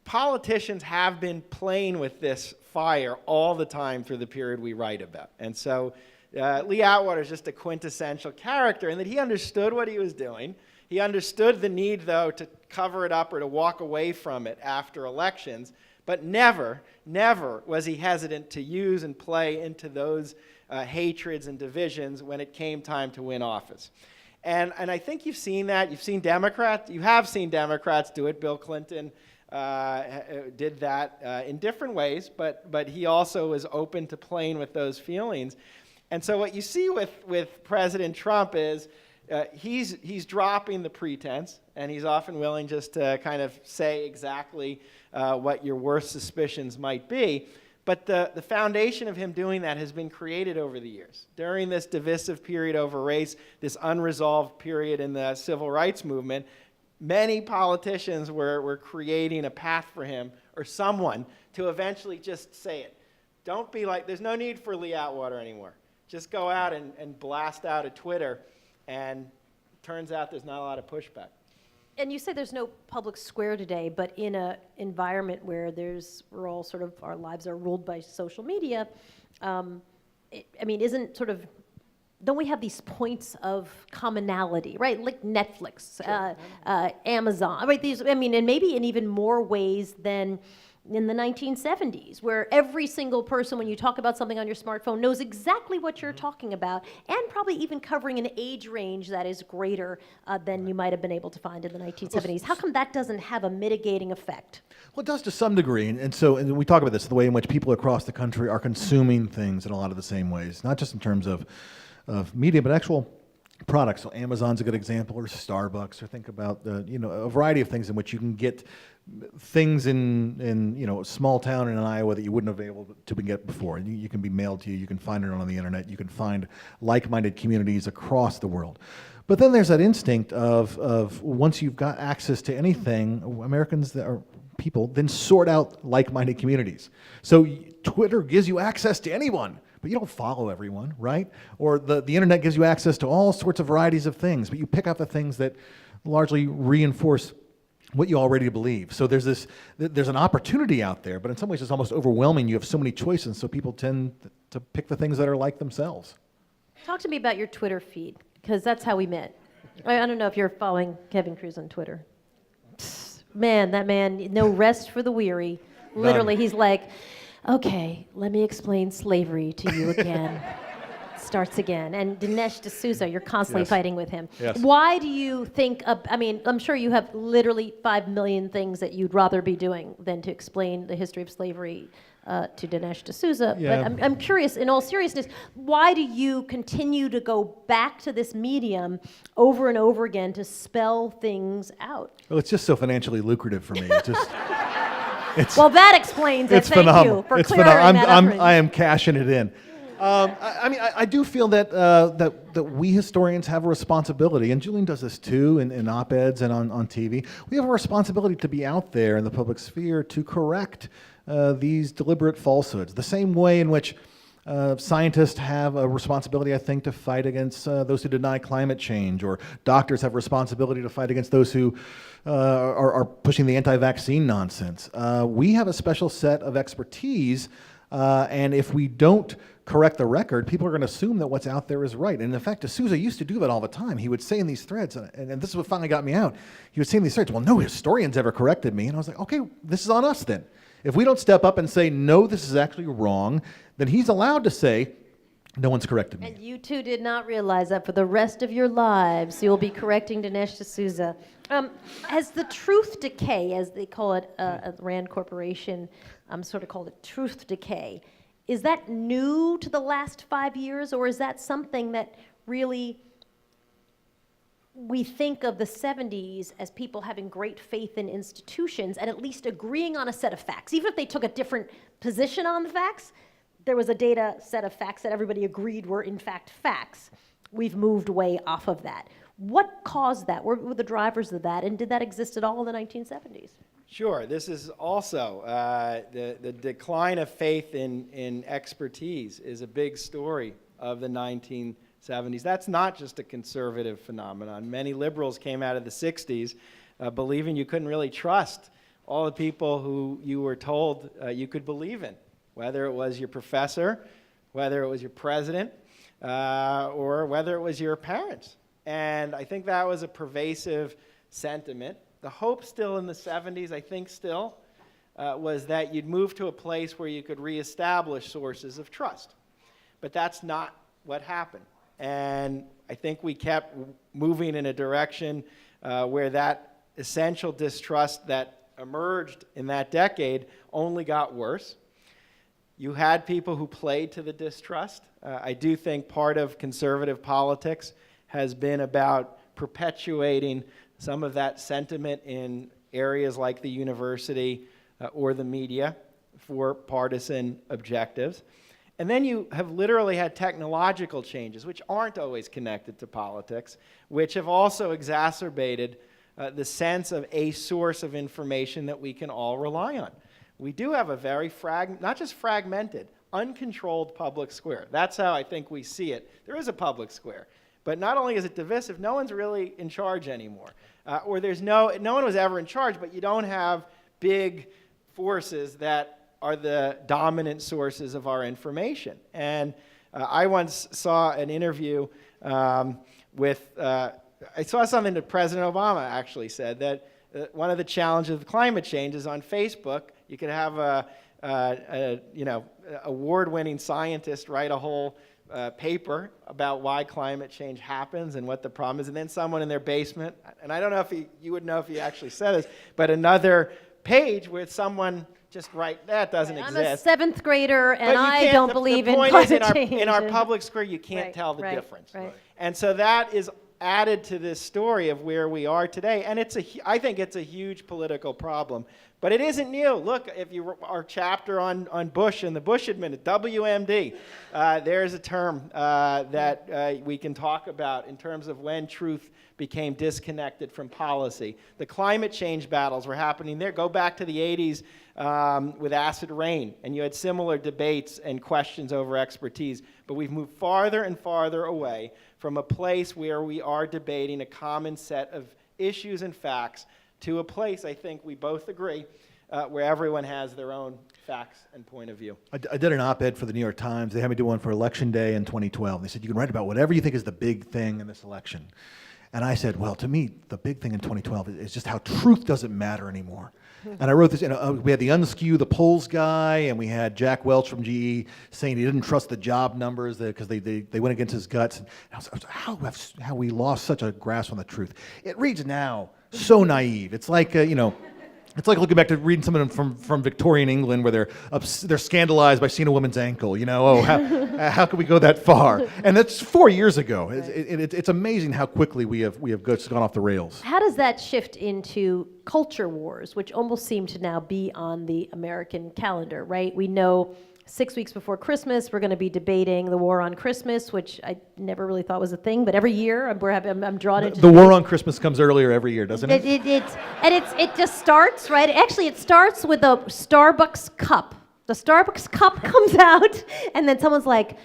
politicians have been playing with this fire all the time through the period we write about. And so Lee Atwater is just a quintessential character in that he understood what he was doing. He understood the need, though, to cover it up or to walk away from it after elections, but never was he hesitant to use and play into those hatreds and divisions when it came time to win office. And I think you've seen that. You have seen Democrats do it. Bill Clinton did that in different ways, but he also was open to playing with those feelings. And so what you see with President Trump is he's dropping the pretense, and he's often willing just to kind of say exactly what your worst suspicions might be. But the foundation of him doing that has been created over the years. During this divisive period over race, this unresolved period in the civil rights movement, many politicians were creating a path for him or someone to eventually just say it. Don't be like, there's no need for Lee Atwater anymore. Just go out and blast out a Twitter, and turns out there's not a lot of pushback. And you say there's no public square today, but in an environment where we're all sort of, our lives are ruled by social media, don't we have these points of commonality, right? Like Netflix, Amazon, right? And maybe in even more ways than in the 1970s, where every single person, when you talk about something on your smartphone, knows exactly what you're talking about, and probably even covering an age range that is greater than you might have been able to find in the 1970s. How come that doesn't have a mitigating effect? Well, it does to some degree, and we talk about this, the way in which people across the country are consuming things in a lot of the same ways, not just in terms of media, but actual products. So Amazon's a good example, or Starbucks, or think about a variety of things in which you can get things in a small town in Iowa that you wouldn't have been able to get before. You can be mailed to you. You can find it on the internet. You can find like-minded communities across the world. But then there's that instinct of once you've got access to anything, Americans that are people then sort out like-minded communities. So Twitter gives you access to anyone, but you don't follow everyone, right? Or the internet gives you access to all sorts of varieties of things, but you pick up the things that largely reinforce what you already believe. So there's an opportunity out there, but in some ways it's almost overwhelming. You have so many choices, so people tend to pick the things that are like themselves. Talk to me about your Twitter feed, because that's how we met. I don't know if you're following Kevin Cruz on Twitter. Man, that man, no rest for the weary. Literally, he's like, okay, let me explain slavery to you again. Starts again. And Dinesh D'Souza, you're constantly fighting with him. Yes. Why do you think, I'm sure you have literally 5 million things that you'd rather be doing than to explain the history of slavery to Dinesh D'Souza. Yeah. But I'm curious, in all seriousness, why do you continue to go back to this medium over and over again to spell things out? Well, it's just so financially lucrative for me. Well, that explains it. It's Thank phenomenal. you for It's clearing phenomenal. that up. I am cashing it in. I do feel that we historians have a responsibility, and Julian does this too in op-eds and on TV. We have a responsibility to be out there in the public sphere to correct these deliberate falsehoods. The same way in which scientists have a responsibility, I think, to fight against those who deny climate change, or doctors have a responsibility to fight against those who are pushing the anti-vaccine nonsense. We have a special set of expertise, and if we don't correct the record, people are going to assume that what's out there is right. And in fact, D'Souza used to do that all the time. He would say in these threads, and this is what finally got me out, he would say in these threads, well, no historian's ever corrected me. And I was like, okay, this is on us then. If we don't step up and say, no, this is actually wrong, then he's allowed to say, no one's corrected me. And you two did not realize that for the rest of your lives, you'll be correcting Dinesh D'Souza. Has the truth decay, as they call it at Rand Corporation, sort of called it truth decay, is that new to the last 5 years, or is that something that really we think of the 70s as people having great faith in institutions and at least agreeing on a set of facts? Even if they took a different position on the facts, there was a data set of facts that everybody agreed were in fact facts. We've moved way off of that. What caused that? What were the drivers of that? And did that exist at all in the 1970s? Sure. This is also the decline of faith in expertise is a big story of the 1970s. That's not just a conservative phenomenon. Many liberals came out of the 60s believing you couldn't really trust all the people who you were told you could believe in, whether it was your professor, whether it was your president, or whether it was your parents. And I think that was a pervasive sentiment. The hope still in the 70s, I think still, was that you'd move to a place where you could reestablish sources of trust. But that's not what happened. And I think we kept moving in a direction where that essential distrust that emerged in that decade only got worse. You had people who played to the distrust. I do think part of conservative politics has been about perpetuating some of that sentiment in areas like the university or the media for partisan objectives. And then you have literally had technological changes, which aren't always connected to politics, which have also exacerbated the sense of a source of information that we can all rely on. We do have a very not just fragmented, uncontrolled public square. That's how I think we see it. There is a public square, but not only is it divisive, no one's really in charge anymore. Or there's no one was ever in charge, but you don't have big forces that are the dominant sources of our information. And I once saw an interview I saw something that President Obama actually said, that one of the challenges of climate change is on Facebook, you could have a award-winning scientist write a whole paper about why climate change happens and what the problem is, and then someone in their basement, and I don't know if you would know if he actually said this, but another page where someone just write, that doesn't exist. I'm a seventh grader, and But you I can't- don't the believe in point climate is change. in our public square, you can't Right, tell the right, difference. right. And so that is added to this story of where we are today. And I think it's a huge political problem. But it isn't new. Look, if our chapter on Bush and the Bush administration, WMD, there's a term that we can talk about in terms of when truth became disconnected from policy. The climate change battles were happening there. Go back to the 80s with acid rain, and you had similar debates and questions over expertise. But we've moved farther and farther away from a place where we are debating a common set of issues and facts to a place, I think we both agree, where everyone has their own facts and point of view. I did an op-ed for the New York Times. They had me do one for Election Day in 2012. They said, you can write about whatever you think is the big thing in this election. And I said, well, to me, the big thing in 2012 is just how truth doesn't matter anymore. And I wrote this, we had the Unskew the polls guy, and we had Jack Welch from GE saying he didn't trust the job numbers because they went against his guts. And I was how we lost such a grasp on the truth. It reads now so naive. It's like, it's like looking back to reading something from Victorian England where they're scandalized by seeing a woman's ankle. How could we go that far? And that's 4 years ago. It's amazing how quickly we have gone off the rails. How does that shift into culture wars, which almost seem to now be on the American calendar, right? We know 6 weeks before Christmas, we're going to be debating the war on Christmas, which I never really thought was a thing, but every year I'm drawn into The war on Christmas comes earlier every year, doesn't it? It just starts, right? Actually, it starts with a Starbucks cup. The Starbucks cup comes out, and then someone's like,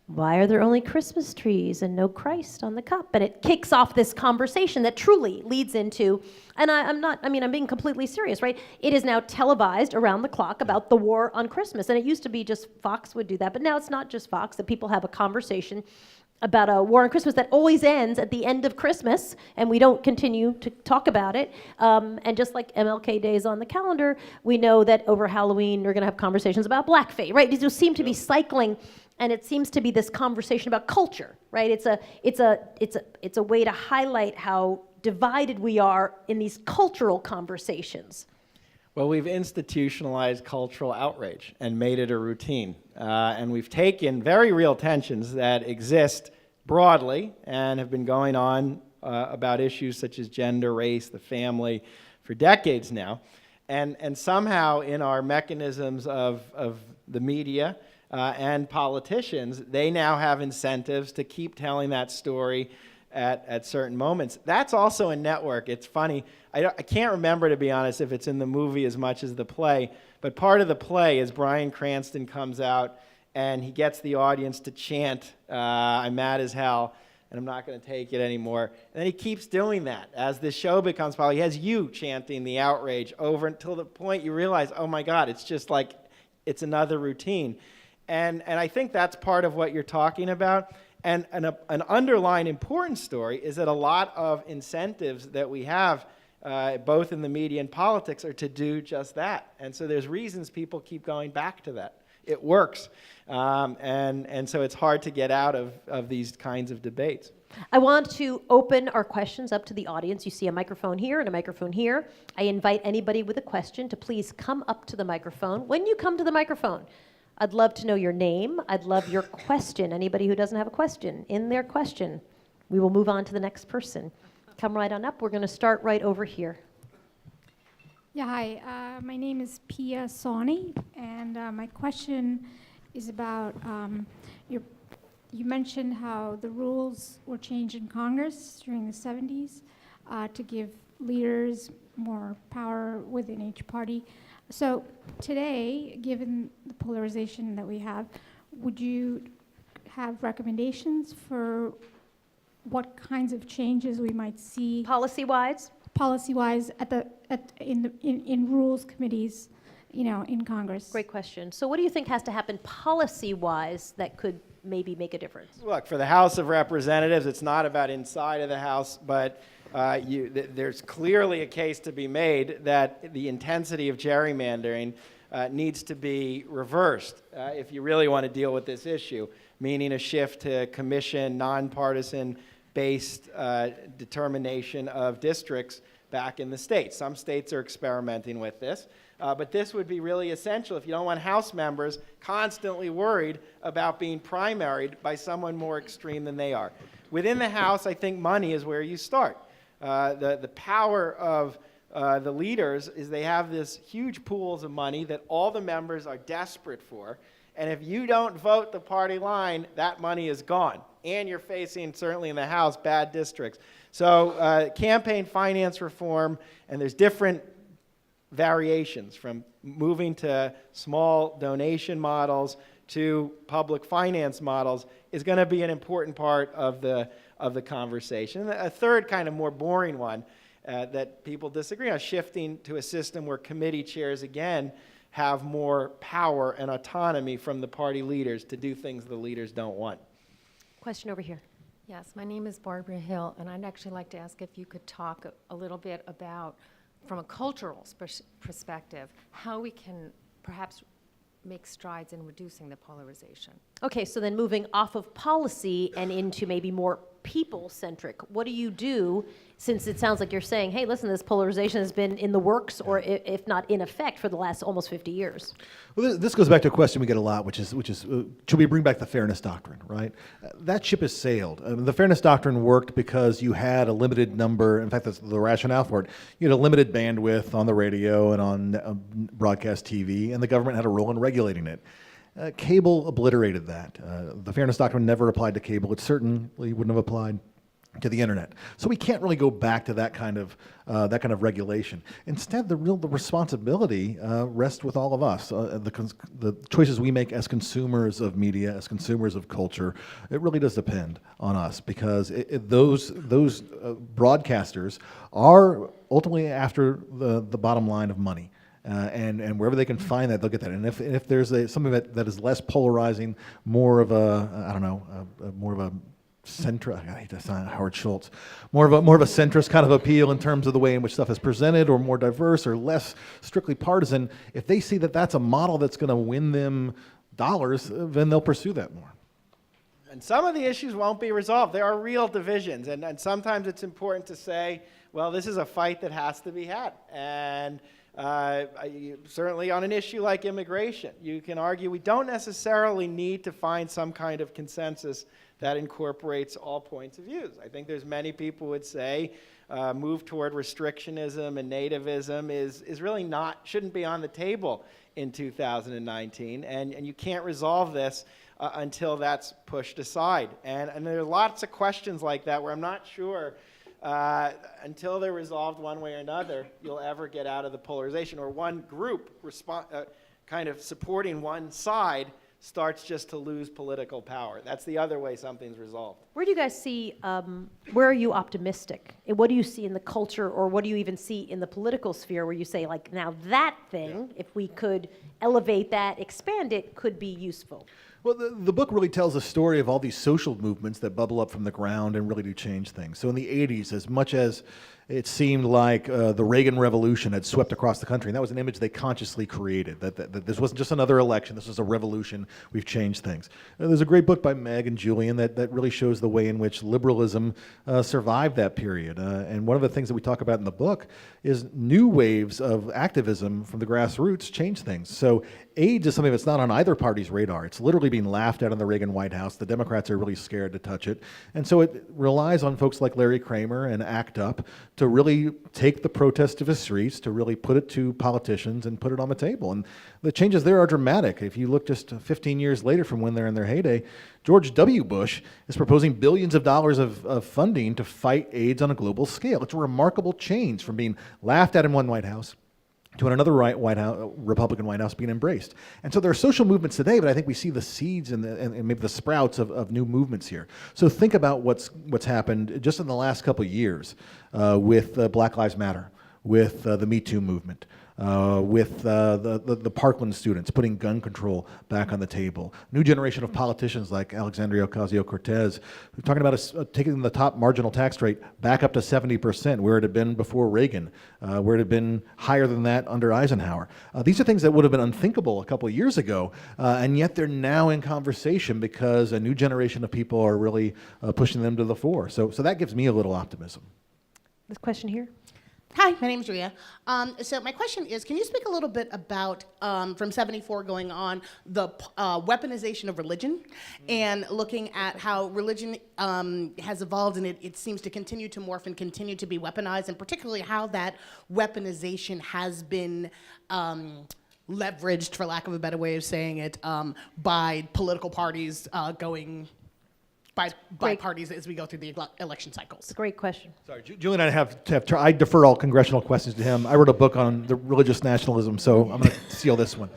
why are there only Christmas trees and no Christ on the cup? And it kicks off this conversation that truly leads into, and I'm being completely serious, right? It is now televised around the clock about the war on Christmas. And it used to be just Fox would do that, but now it's not just Fox, that people have a conversation about a war on Christmas that always ends at the end of Christmas, and we don't continue to talk about it. And just like MLK Day is on the calendar, we know that over Halloween we're going to have conversations about blackface, right? These just seem to be cycling. And it seems to be this conversation about culture, right? It's a way to highlight how divided we are in these cultural conversations. Well, we've institutionalized cultural outrage and made it a routine. And we've taken very real tensions that exist broadly and have been going on about issues such as gender, race, the family for decades now. And somehow in our mechanisms of the media, and politicians, they now have incentives to keep telling that story at certain moments. That's also a network. It's funny. I can't remember, to be honest, if it's in the movie as much as the play, but part of the play is Bryan Cranston comes out and he gets the audience to chant, I'm mad as hell, and I'm not going to take it anymore. And then he keeps doing that. As the show becomes popular, he has you chanting the outrage over until the point you realize, oh my God, it's just like, it's another routine. And I think that's part of what you're talking about. And an underlying important story is that a lot of incentives that we have, both in the media and politics, are to do just that. And so there's reasons people keep going back to that. It works. And so it's hard to get out of these kinds of debates. I want to open our questions up to the audience. You see a microphone here and a microphone here. I invite anybody with a question to please come up to the microphone. When you come to the microphone, I'd love to know your name. I'd love your question. Anybody who doesn't have a question, in their question. We will move on to the next person. Come right on up. We're going to start right over here. Yeah, hi. My name is Pia Sawhney, and my question is about you mentioned how the rules were changed in Congress during the 70s to give leaders more power within each party. So today, given the polarization that we have, would you have recommendations for what kinds of changes we might see Policy-wise? policy-wise in rules committees, in Congress? Great question. So what do you think has to happen policy-wise that could maybe make a difference? Look, for the House of Representatives, it's not about inside of the House, but there's clearly a case to be made that the intensity of gerrymandering needs to be reversed if you really want to deal with this issue, meaning a shift to commission, nonpartisan-based determination of districts back in the states. Some states are experimenting with this, but this would be really essential if you don't want House members constantly worried about being primaried by someone more extreme than they are. Within the House, I think money is where you start. The power of the leaders is they have this huge pools of money that all the members are desperate for, and if you don't vote the party line, that money is gone. And you're facing, certainly in the House, bad districts. So campaign finance reform, and there's different variations from moving to small donation models to public finance models is going to be an important part of the conversation. A third kind of more boring one that people disagree on, shifting to a system where committee chairs, again, have more power and autonomy from the party leaders to do things the leaders don't want. Question over here. Yes, my name is Barbara Hill, and I'd actually like to ask if you could talk a little bit about, from a cultural perspective, how we can perhaps make strides in reducing the polarization. Okay, so then moving off of policy and into maybe more people-centric, what do you do, since it sounds like you're saying, hey, listen, this polarization has been in the works, or if not in effect, for the last almost 50 years? Well, this goes back to a question we get a lot, which is should we bring back the fairness doctrine, right? That ship has sailed. The fairness doctrine worked because you had a limited number, in fact, that's the rationale for it. You had a limited bandwidth on the radio and on broadcast TV, and the government had a role in regulating it. Cable obliterated that. The fairness doctrine never applied to cable. It certainly wouldn't have applied to the internet. So we can't really go back to that kind of regulation. Instead, the responsibility rests with all of us. The choices we make as consumers of media, as consumers of culture, it really does depend on us, because those broadcasters are ultimately after the bottom line of money. And wherever they can find that, they'll get that. And if there's something that is less polarizing, more of a centrist, I hate to sound Howard Schultz, more of a centrist kind of appeal in terms of the way in which stuff is presented, or more diverse or less strictly partisan, if they see that that's a model that's going to win them dollars, then they'll pursue that more. And some of the issues won't be resolved. There are real divisions, and sometimes it's important to say, well, this is a fight that has to be had. And certainly on an issue like immigration, you can argue we don't necessarily need to find some kind of consensus that incorporates all points of views. I think there's many people would say move toward restrictionism and nativism is really shouldn't be on the table in 2019, and you can't resolve this until that's pushed aside. And there are lots of questions like that where I'm not sure until they're resolved one way or another, you'll ever get out of the polarization, or one group kind of supporting one side starts just to lose political power. That's the other way something's resolved. Where do you guys see, where are you optimistic? And what do you see in the culture, or what do you even see in the political sphere where you say, like, now that thing, if we could elevate that, expand it, could be useful? Well, the book really tells a story of all these social movements that bubble up from the ground and really do change things. So in the 80s, as much as it seemed like the Reagan Revolution had swept across the country. And that was an image they consciously created, that this wasn't just another election, this was a revolution, we've changed things. There's a great book by Meg and Julian that really shows the way in which liberalism survived that period. And one of the things that we talk about in the book is new waves of activism from the grassroots change things. So AIDS is something that's not on either party's radar. It's literally being laughed at in the Reagan White House. The Democrats are really scared to touch it. And so it relies on folks like Larry Kramer and ACT UP to really take the protest to the streets, to really put it to politicians and put it on the table. And the changes there are dramatic. If you look just 15 years later from when they're in their heyday, George W. Bush is proposing billions of dollars of funding to fight AIDS on a global scale. It's a remarkable change from being laughed at in one White House to another Republican White House being embraced. And so there are social movements today, but I think we see the seeds and maybe the sprouts of new movements here. So think about what's happened just in the last couple of years with Black Lives Matter, with the Me Too movement, with the Parkland students putting gun control back on the table. New generation of politicians like Alexandria Ocasio-Cortez, talking about taking the top marginal tax rate back up to 70%, where it had been before Reagan, where it had been higher than that under Eisenhower. These are things that would have been unthinkable a couple of years ago, and yet they're now in conversation because a new generation of people are really pushing them to the fore. So that gives me a little optimism. This question here. Hi, my name is Julia. So my question is, can you speak a little bit about, from 74 going on, the weaponization of religion and looking at how religion has evolved and it seems to continue to morph and continue to be weaponized, and particularly how that weaponization has been leveraged, for lack of a better way of saying it, by political parties by parties as we go through the election cycles. It's a great question. Sorry, Julian and I I defer all congressional questions to him. I wrote a book on the religious nationalism, so I'm going to steal this one.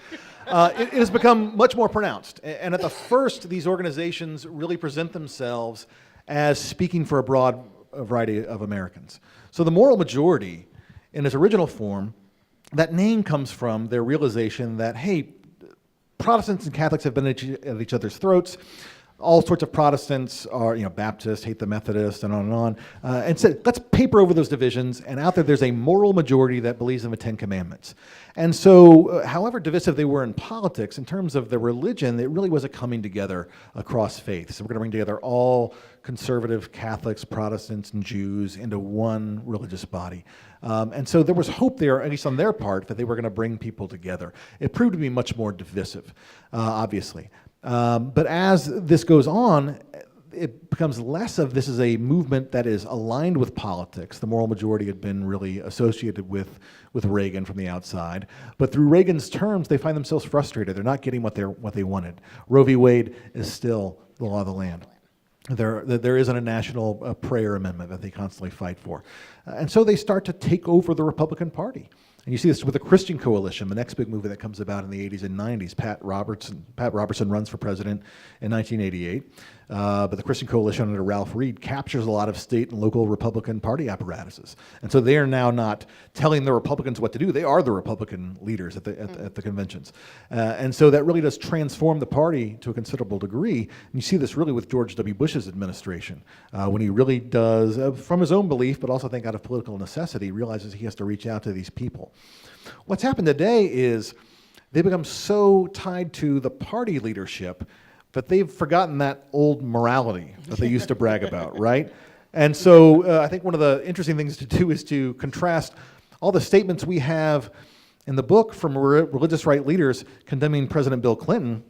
It has become much more pronounced. And at the first, these organizations really present themselves as speaking for a broad variety of Americans. So the moral majority, in its original form, that name comes from their realization that, hey, Protestants and Catholics have been at each other's throats. All sorts of Protestants are, Baptists, hate the Methodists, and on, and said, let's paper over those divisions, and out there's a moral majority that believes in the Ten Commandments. And so, however divisive they were in politics, in terms of the religion, it really was a coming together across faiths. So we're going to bring together all conservative Catholics, Protestants, and Jews into one religious body. And so there was hope there, at least on their part, that they were going to bring people together. It proved to be much more divisive, obviously. But as this goes on, it becomes less of this is a movement that is aligned with politics. The moral majority had been really associated with Reagan from the outside. But through Reagan's terms, they find themselves frustrated. They're not getting what they wanted. Roe v. Wade is still the law of the land. There isn't a national prayer amendment that they constantly fight for. And so they start to take over the Republican Party. And you see this with the Christian Coalition, the next big movement that comes about in the 80s and 90s. Pat Robertson runs for president in 1988. But the Christian Coalition under Ralph Reed captures a lot of state and local Republican Party apparatuses. And so they are now not telling the Republicans what to do. They are the Republican leaders at the conventions. And so that really does transform the party to a considerable degree. And you see this really with George W. Bush's administration, when he really does, from his own belief, but also I think out of political necessity, realizes he has to reach out to these people. What's happened today is they become so tied to the party leadership that they've forgotten that old morality that they used to brag about, right? And so I think one of the interesting things to do is to contrast all the statements we have in the book from religious right leaders condemning President Bill Clinton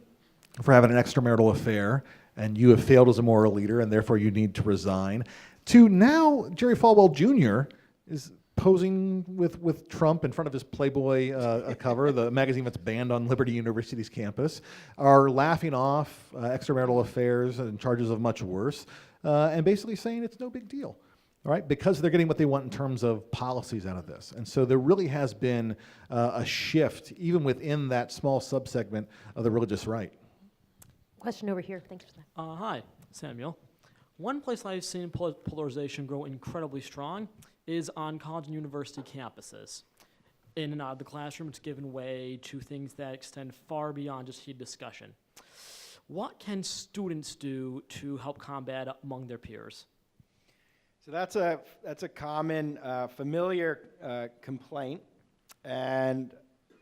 for having an extramarital affair, and you have failed as a moral leader, and therefore you need to resign, to now Jerry Falwell Jr. is posing with Trump in front of his Playboy cover, the magazine that's banned on Liberty University's campus, are laughing off extramarital affairs and charges of much worse, and basically saying it's no big deal, all right, because they're getting what they want in terms of policies out of this. And so there really has been a shift, even within that small subsegment of the religious right. Question over here. Thanks for that. Hi, Samuel. One place I've seen polarization grow incredibly strong is on college and university campuses. In the classroom, it's given way to things that extend far beyond just heated discussion. What can students do to help combat among their peers? So that's a common, familiar complaint, and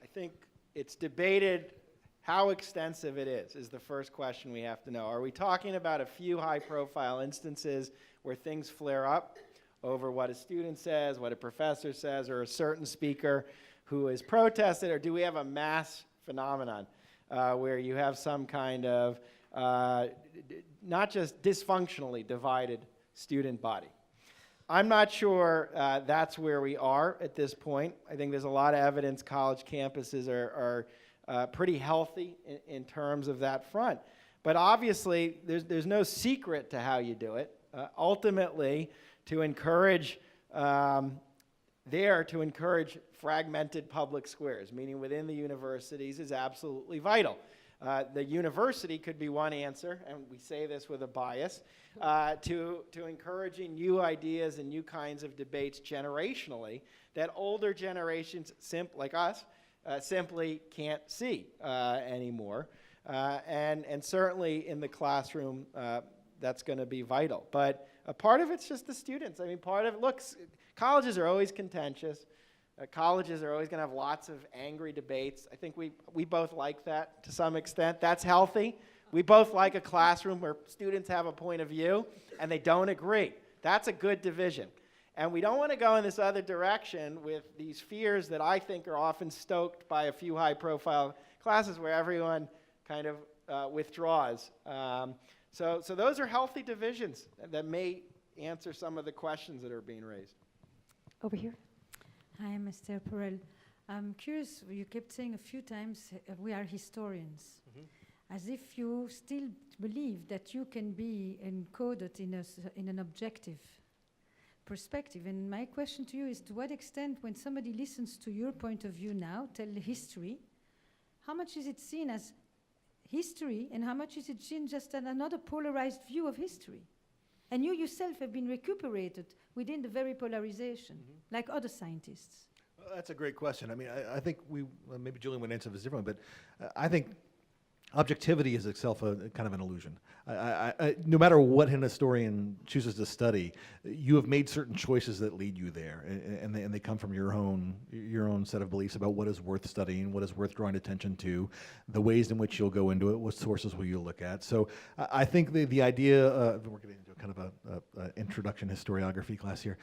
I think it's debated how extensive it is the first question we have to know. Are we talking about a few high-profile instances where things flare up over what a student says, what a professor says, or a certain speaker who is protested, or do we have a mass phenomenon where you have some kind of not just dysfunctionally divided student body? I'm not sure that's where we are at this point. I think there's a lot of evidence college campuses are pretty healthy in terms of that front. But obviously, there's no secret to how you do it. Ultimately, to encourage fragmented public squares, meaning within the universities, is absolutely vital. The university could be one answer, and we say this with a bias, to encouraging new ideas and new kinds of debates generationally that older generations, like us, simply can't see anymore. And certainly in the classroom, that's going to be vital. But a part of it's just the students. I mean, colleges are always contentious. Colleges are always going to have lots of angry debates. I think we both like that to some extent. That's healthy. We both like a classroom where students have a point of view and they don't agree. That's a good division. And we don't want to go in this other direction with these fears that I think are often stoked by a few high-profile classes where everyone kind of withdraws. So those are healthy divisions that may answer some of the questions that are being raised. Over here. Hi, I'm Esther Perel. I'm curious, you kept saying a few times, we are historians. As if you still believe that you can be encoded in an objective perspective. And my question to you is, to what extent, when somebody listens to your point of view now, tell the history, how much is it seen as history and how much is it seen just as another polarized view of history? And you yourself have been recuperated within the very polarization, like other scientists. Well, that's a great question. I mean, I think maybe Julian would answer this differently, but I think objectivity is itself a kind of an illusion. No matter what an historian chooses to study, you have made certain choices that lead you there, and they come from your own set of beliefs about what is worth studying, what is worth drawing attention to, the ways in which you'll go into it, what sources will you look at. So I think the idea, we're getting into kind of a introduction historiography class here.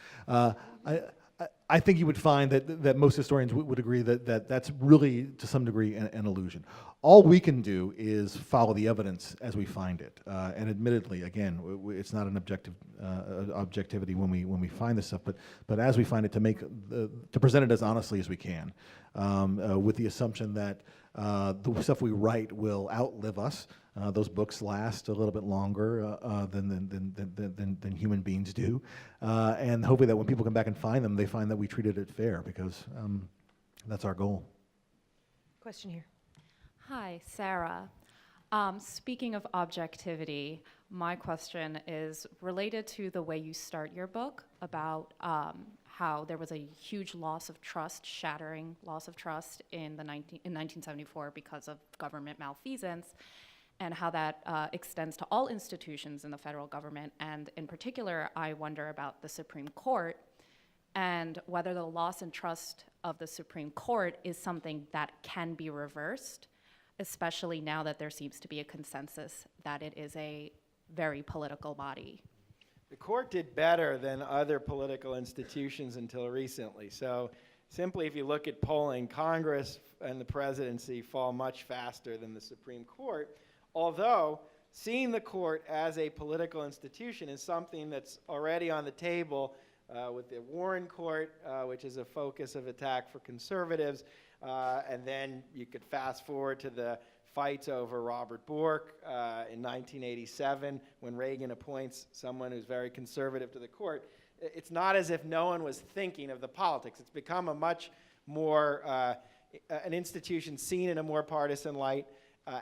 I think you would find that most historians would agree that that's really, to some degree, an illusion. All we can do is follow the evidence as we find it. And admittedly, again, it's not an objectivity when we find this stuff, but as we find it, to present it as honestly as we can, with the assumption that the stuff we write will outlive us. Those books last a little bit longer than human beings do, and hopefully that when people come back and find them, they find that we treated it fair, because that's our goal. Question here. Hi, Sarah. Speaking of objectivity, my question is related to the way you start your book about how there was a huge loss of trust, shattering loss of trust in 1974 because of government malfeasance, and how that extends to all institutions in the federal government. And in particular, I wonder about the Supreme Court and whether the loss in trust of the Supreme Court is something that can be reversed, especially now that there seems to be a consensus that it is a very political body. The court did better than other political institutions until recently. So simply, if you look at polling, Congress and the presidency fall much faster than the Supreme Court, although seeing the court as a political institution is something that's already on the table with the Warren Court, which is a focus of attack for conservatives. And then you could fast forward to the fights over Robert Bork in 1987, when Reagan appoints someone who's very conservative to the court. It's not as if no one was thinking of the politics. It's become a much more, an institution seen in a more partisan light,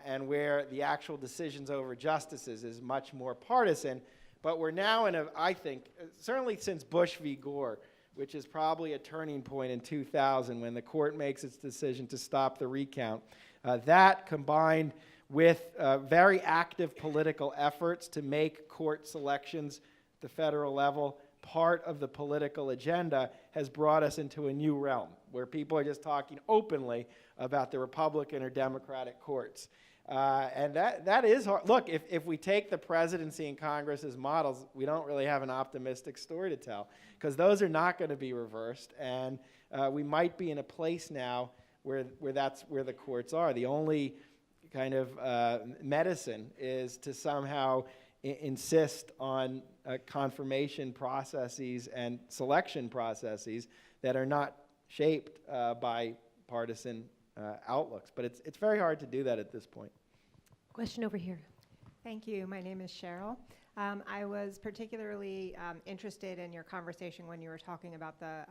and where the actual decisions over justices is much more partisan. But we're now in I think, certainly since Bush v. Gore, which is probably a turning point in 2000 when the court makes its decision to stop the recount. That, combined with very active political efforts to make court selections at the federal level part of the political agenda has brought us into a new realm where people are just talking openly about the Republican or Democratic courts. And that is hard. Look, if we take the presidency and Congress as models, we don't really have an optimistic story to tell, because those are not going to be reversed. And we might be in a place now where that's where the courts are. The only kind of medicine is to somehow insist on confirmation processes and selection processes that are not shaped by partisan outlooks. But it's very hard to do that at this point. Question over here. Thank you. My name is Cheryl. I was particularly interested in your conversation when you were talking about the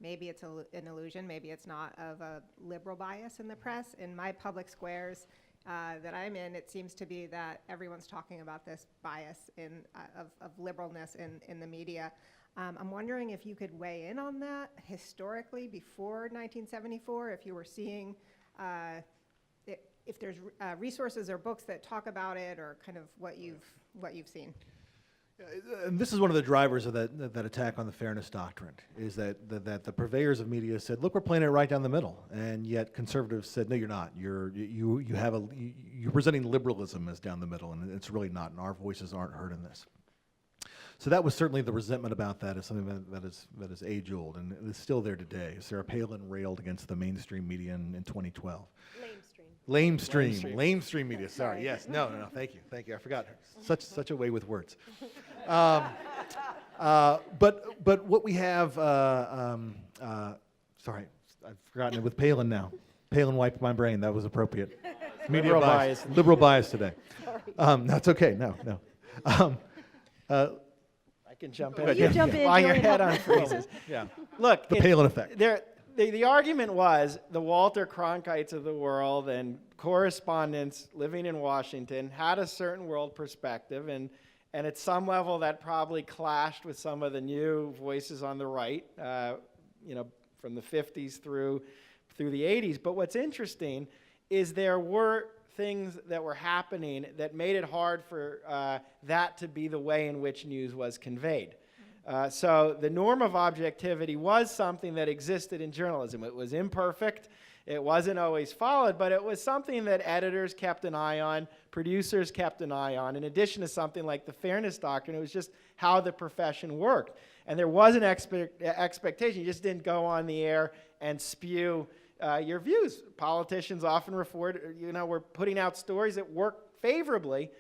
maybe it's an illusion, maybe it's not, of a liberal bias in the press. In my public squares that I'm in, it seems to be that everyone's talking about this bias of liberalness in the media. I'm wondering if you could weigh in on that historically before 1974, if you were seeing, if there's resources or books that talk about it, or kind of what you've seen. And this is one of the drivers of that attack on the fairness doctrine, is that the purveyors of media said, look, we're playing it right down the middle, and yet conservatives said, no, you're not. You're presenting liberalism as down the middle, and it's really not, and our voices aren't heard in this. So that was certainly the resentment about that is something that is age old, and it's still there today. Sarah Palin railed against the mainstream media in 2012. Lamestream media. Sorry. Yes. No. Thank you. I forgot. Such a way with words. But what we have. Sorry, I've forgotten it with Palin now. Palin wiped my brain. That was appropriate. Media bias. Liberal bias today. That's okay. No. I can jump in. You jump in, while your Julian. head on freezes. Yeah. Look, The Palin effect. The argument was the Walter Cronkites of the world and correspondents living in Washington had a certain world perspective, and at some level that probably clashed with some of the new voices on the right, from the 50s through the 80s. But what's interesting is there were things that were happening that made it hard for that to be the way in which news was conveyed. So the norm of objectivity was something that existed in journalism. It was imperfect. It wasn't always followed, but it was something that editors kept an eye on, producers kept an eye on. In addition to something like the fairness doctrine, it was just how the profession worked. And there was an expectation. You just didn't go on the air and spew your views. Politicians often were putting out stories that work favorably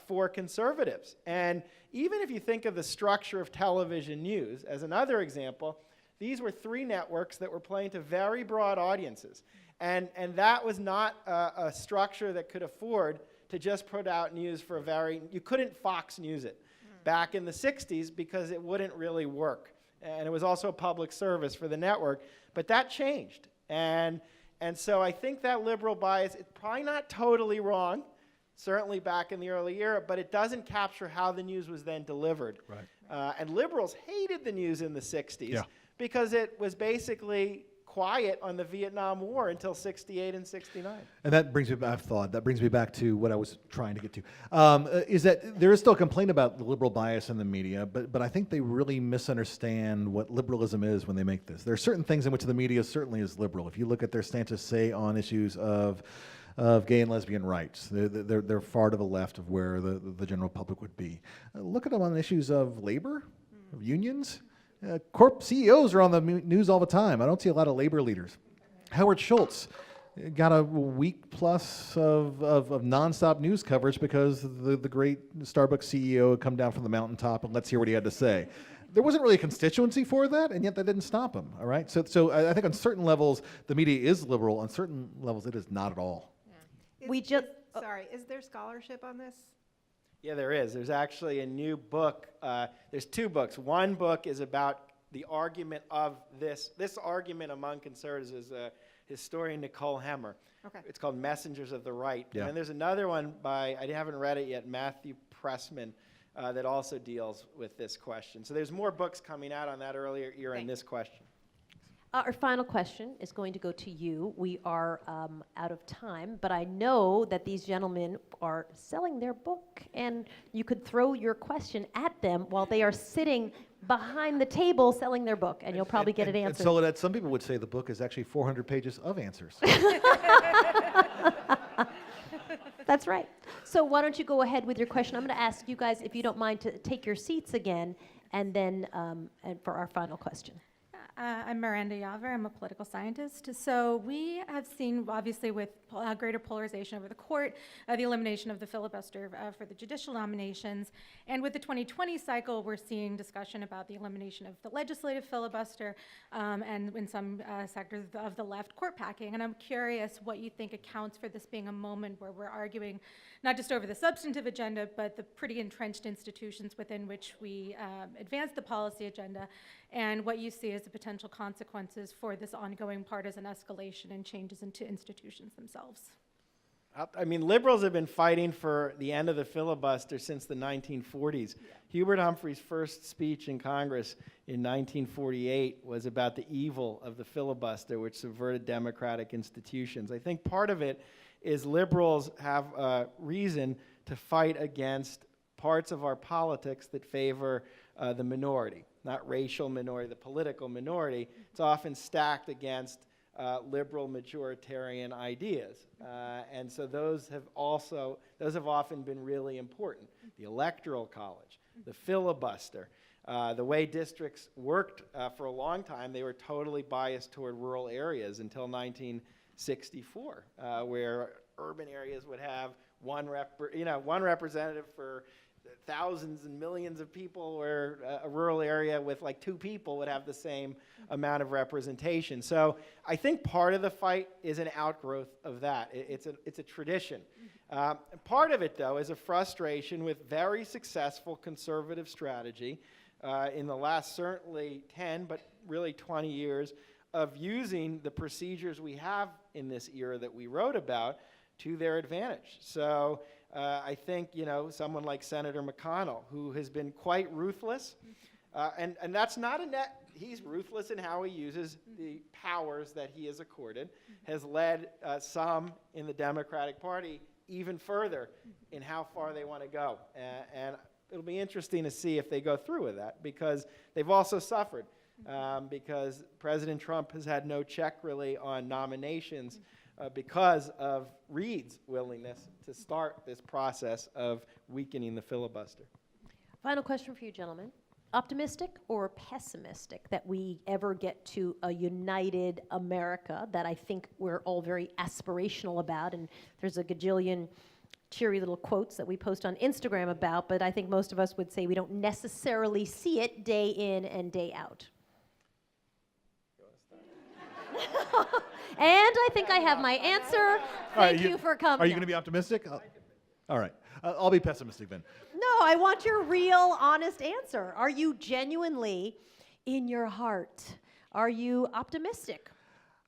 for conservatives. And even if you think of the structure of television news as another example, these were 3 networks that were playing to very broad audiences. And that was not a structure that could afford to just put out news for you couldn't Fox News it back in the 60s because it wouldn't really work. And it was also a public service for the network. But that changed. And so I think that liberal bias, it's probably not totally wrong, certainly back in the early era, but it doesn't capture how the news was then delivered. Right. And liberals hated the news in the 60s because it was basically quiet on the Vietnam War until 68 and 69. And that brings me back to what I was trying to get to, is that there is still a complaint about the liberal bias in the media, but I think they really misunderstand what liberalism is when they make this. There are certain things in which the media certainly is liberal. If you look at their stances, say, on issues of gay and lesbian rights, they're far to the left of where the general public would be. Look at them on issues of labor, of unions. Corp CEOs are on the news all the time. I don't see a lot of labor leaders. Howard Schultz got a week plus of nonstop news coverage because the great Starbucks CEO had come down from the mountaintop and let's hear what he had to say. There wasn't really a constituency for that, and yet that didn't stop him. All right, so I think on certain levels the media is liberal. On certain levels, it is not at all. Is there scholarship on this? Yeah, there is. There's actually a new book. There's 2 books. One book is about the argument of this argument among conservatives is historian Nicole Hemmer. Okay. It's called Messengers of the Right. Yeah. And there's another one by, I haven't read it yet, Matthew Pressman, that also deals with this question. So there's more books coming out on that earlier era in this question. Our final question is going to go to you. We are out of time, but I know that these gentlemen are selling their book, and you could throw your question at them while they are sitting behind the table selling their book, and you'll probably get it And answered. Soledad, some people would say the book is actually 400 pages of answers. That's right. So why don't you go ahead with your question? I'm going to ask you guys, if you don't mind, to take your seats again, and then and for our final question. I'm Miranda Yaver. I'm a political scientist. So we have seen, obviously, with greater polarization over the court, the elimination of the filibuster for the judicial nominations. And with the 2020 cycle, we're seeing discussion about the elimination of the legislative filibuster and in some sectors of the left, court packing. And I'm curious what you think accounts for this being a moment where we're arguing not just over the substantive agenda, but the pretty entrenched institutions within which we advance the policy agenda, and what you see as the potential consequences for this ongoing partisan escalation and changes into institutions themselves. I mean, liberals have been fighting for the end of the filibuster since the 1940s. Yeah. Hubert Humphrey's first speech in Congress in 1948 was about the evil of the filibuster, which subverted democratic institutions. I think part of it is liberals have a reason to fight against parts of our politics that favor the minority, not racial minority, the political minority. It's often stacked against liberal majoritarian ideas. And so those have often been really important. The Electoral College, the filibuster, the way districts worked for a long time, they were totally biased toward rural areas until 1964, where urban areas would have one representative for thousands and millions of people, where a rural area with like 2 people would have the same amount of representation. So I think part of the fight is an outgrowth of that. It's a tradition. Part of it, though, is a frustration with very successful conservative strategy in the last certainly 10, but really 20 years of using the procedures we have in this era that we wrote about to their advantage. So I think, someone like Senator McConnell, who has been quite ruthless, and that's not a net, he's ruthless in how he uses the powers that he is accorded, has led some in the Democratic Party even further in how far they want to go. And it'll be interesting to see if they go through with that, because they've also suffered, because President Trump has had no check really on nominations because of Reid's willingness to start this process of weakening the filibuster. Final question for you, gentlemen. Optimistic or pessimistic that we ever get to a united America that I think we're all very aspirational about, and there's a gajillion cheery little quotes that we post on Instagram about, but I think most of us would say we don't necessarily see it day in and day out. And I think I have my answer. Thank you for coming. Are you going to be optimistic? All right. I'll be pessimistic then. No, I want your real, honest answer. Are you genuinely, in your heart, are you optimistic?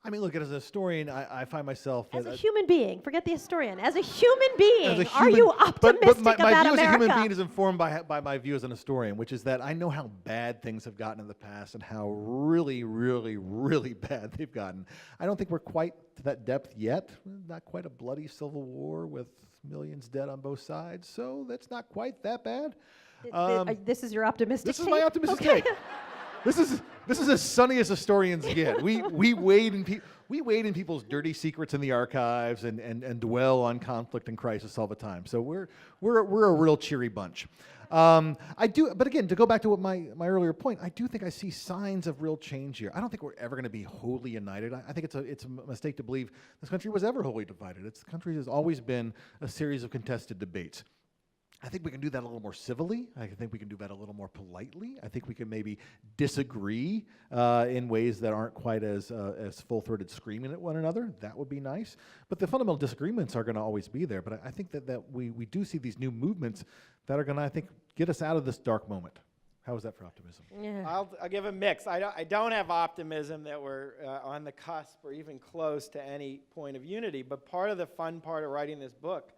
I mean, look, as a historian, I find myself... As a human being, forget the historian. As a human being, are you optimistic but my about view America? as a human being is informed by my view as an historian, which is that I know how bad things have gotten in the past and how really, really, really bad they've gotten. I don't think we're quite to that depth yet. Not quite a bloody civil war with millions dead on both sides, so that's not quite that bad. This is your optimistic This is take? my optimistic take. This is as sunny as historians get. We wade in people's dirty secrets in the archives and dwell on conflict and crisis all the time. So we're a real cheery bunch. But again, to go back to what my earlier point, I do think I see signs of real change here. I don't think we're ever going to be wholly united. I think it's a mistake to believe this country was ever wholly divided. This country has always been a series of contested debates. I think we can do that a little more civilly. I think we can do that a little more politely. I think we can maybe disagree in ways that aren't quite as full-throated screaming at one another. That would be nice. But the fundamental disagreements are going to always be there. But I think that we do see these new movements that are going to, I think, get us out of this dark moment. How is that for optimism? Yeah. I'll give a mix. I don't have optimism that we're on the cusp or even close to any point of unity. But part of the fun part of writing this book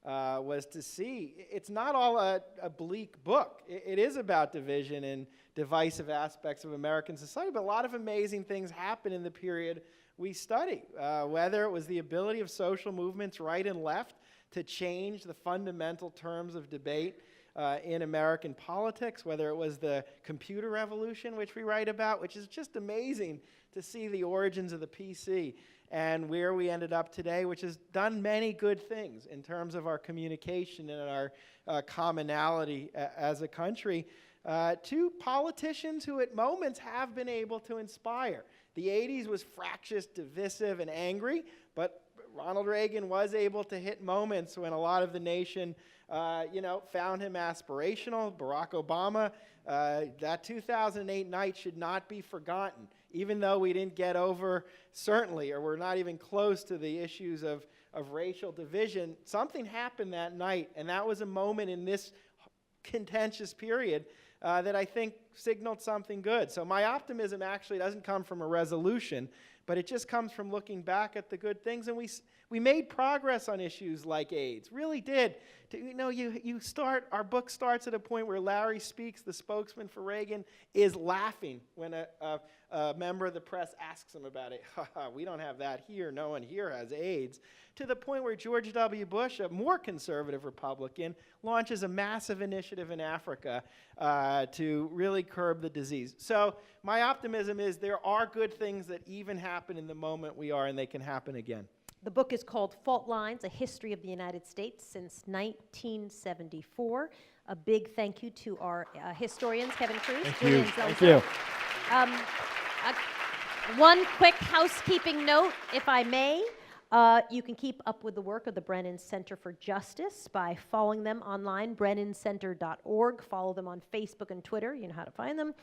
was to see it's not all a bleak book. It is about division and divisive aspects of American society, but a lot of amazing things happen in the period we study, whether it was the ability of social movements, right and left, to change the fundamental terms of debate in American politics, whether it was the computer revolution, which we write about, which is just amazing to see the origins of the PC, and where we ended up today, which has done many good things in terms of our communication and our commonality as a country, to politicians who at moments have been able to inspire. The 80s was fractious, divisive, and angry, but Ronald Reagan was able to hit moments when a lot of the nation found him aspirational. Barack Obama, that 2008 night should not be forgotten. Even though we didn't get over, certainly, or we're not even close to the issues of racial division, something happened that night, and that was a moment in this contentious period that I think signaled something good. So my optimism actually doesn't come from a resolution, but it just comes from looking back at the good things, and we made progress on issues like AIDS, really did. Our book starts at a point where Larry Speaks, the spokesman for Reagan, is laughing when a member of the press asks him about it. We don't have that here, no one here has AIDS. To the point where George W. Bush, a more conservative Republican, launches a massive initiative in Africa to really curb the disease. So my optimism is there are good things that even happen in the moment we are, and they can happen again. The book is called Fault Lines, A History of the United States Since 1974. A big thank you to our historians, Kevin Cruz, Julian Zelzer. One quick housekeeping note, if I may. You can keep up with the work of the Brennan Center for Justice by following them online, brennancenter.org. Follow them on Facebook and Twitter. You know how to find them.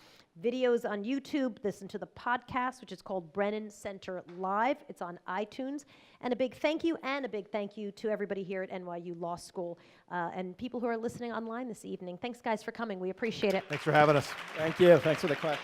Videos on YouTube. Listen to the podcast, which is called Brennan Center Live. It's on iTunes. And a big thank you to everybody here at NYU Law School and people who are listening online this evening. Thanks, guys, for coming. We appreciate it. Thanks for having us. Thank you. Thanks for the question.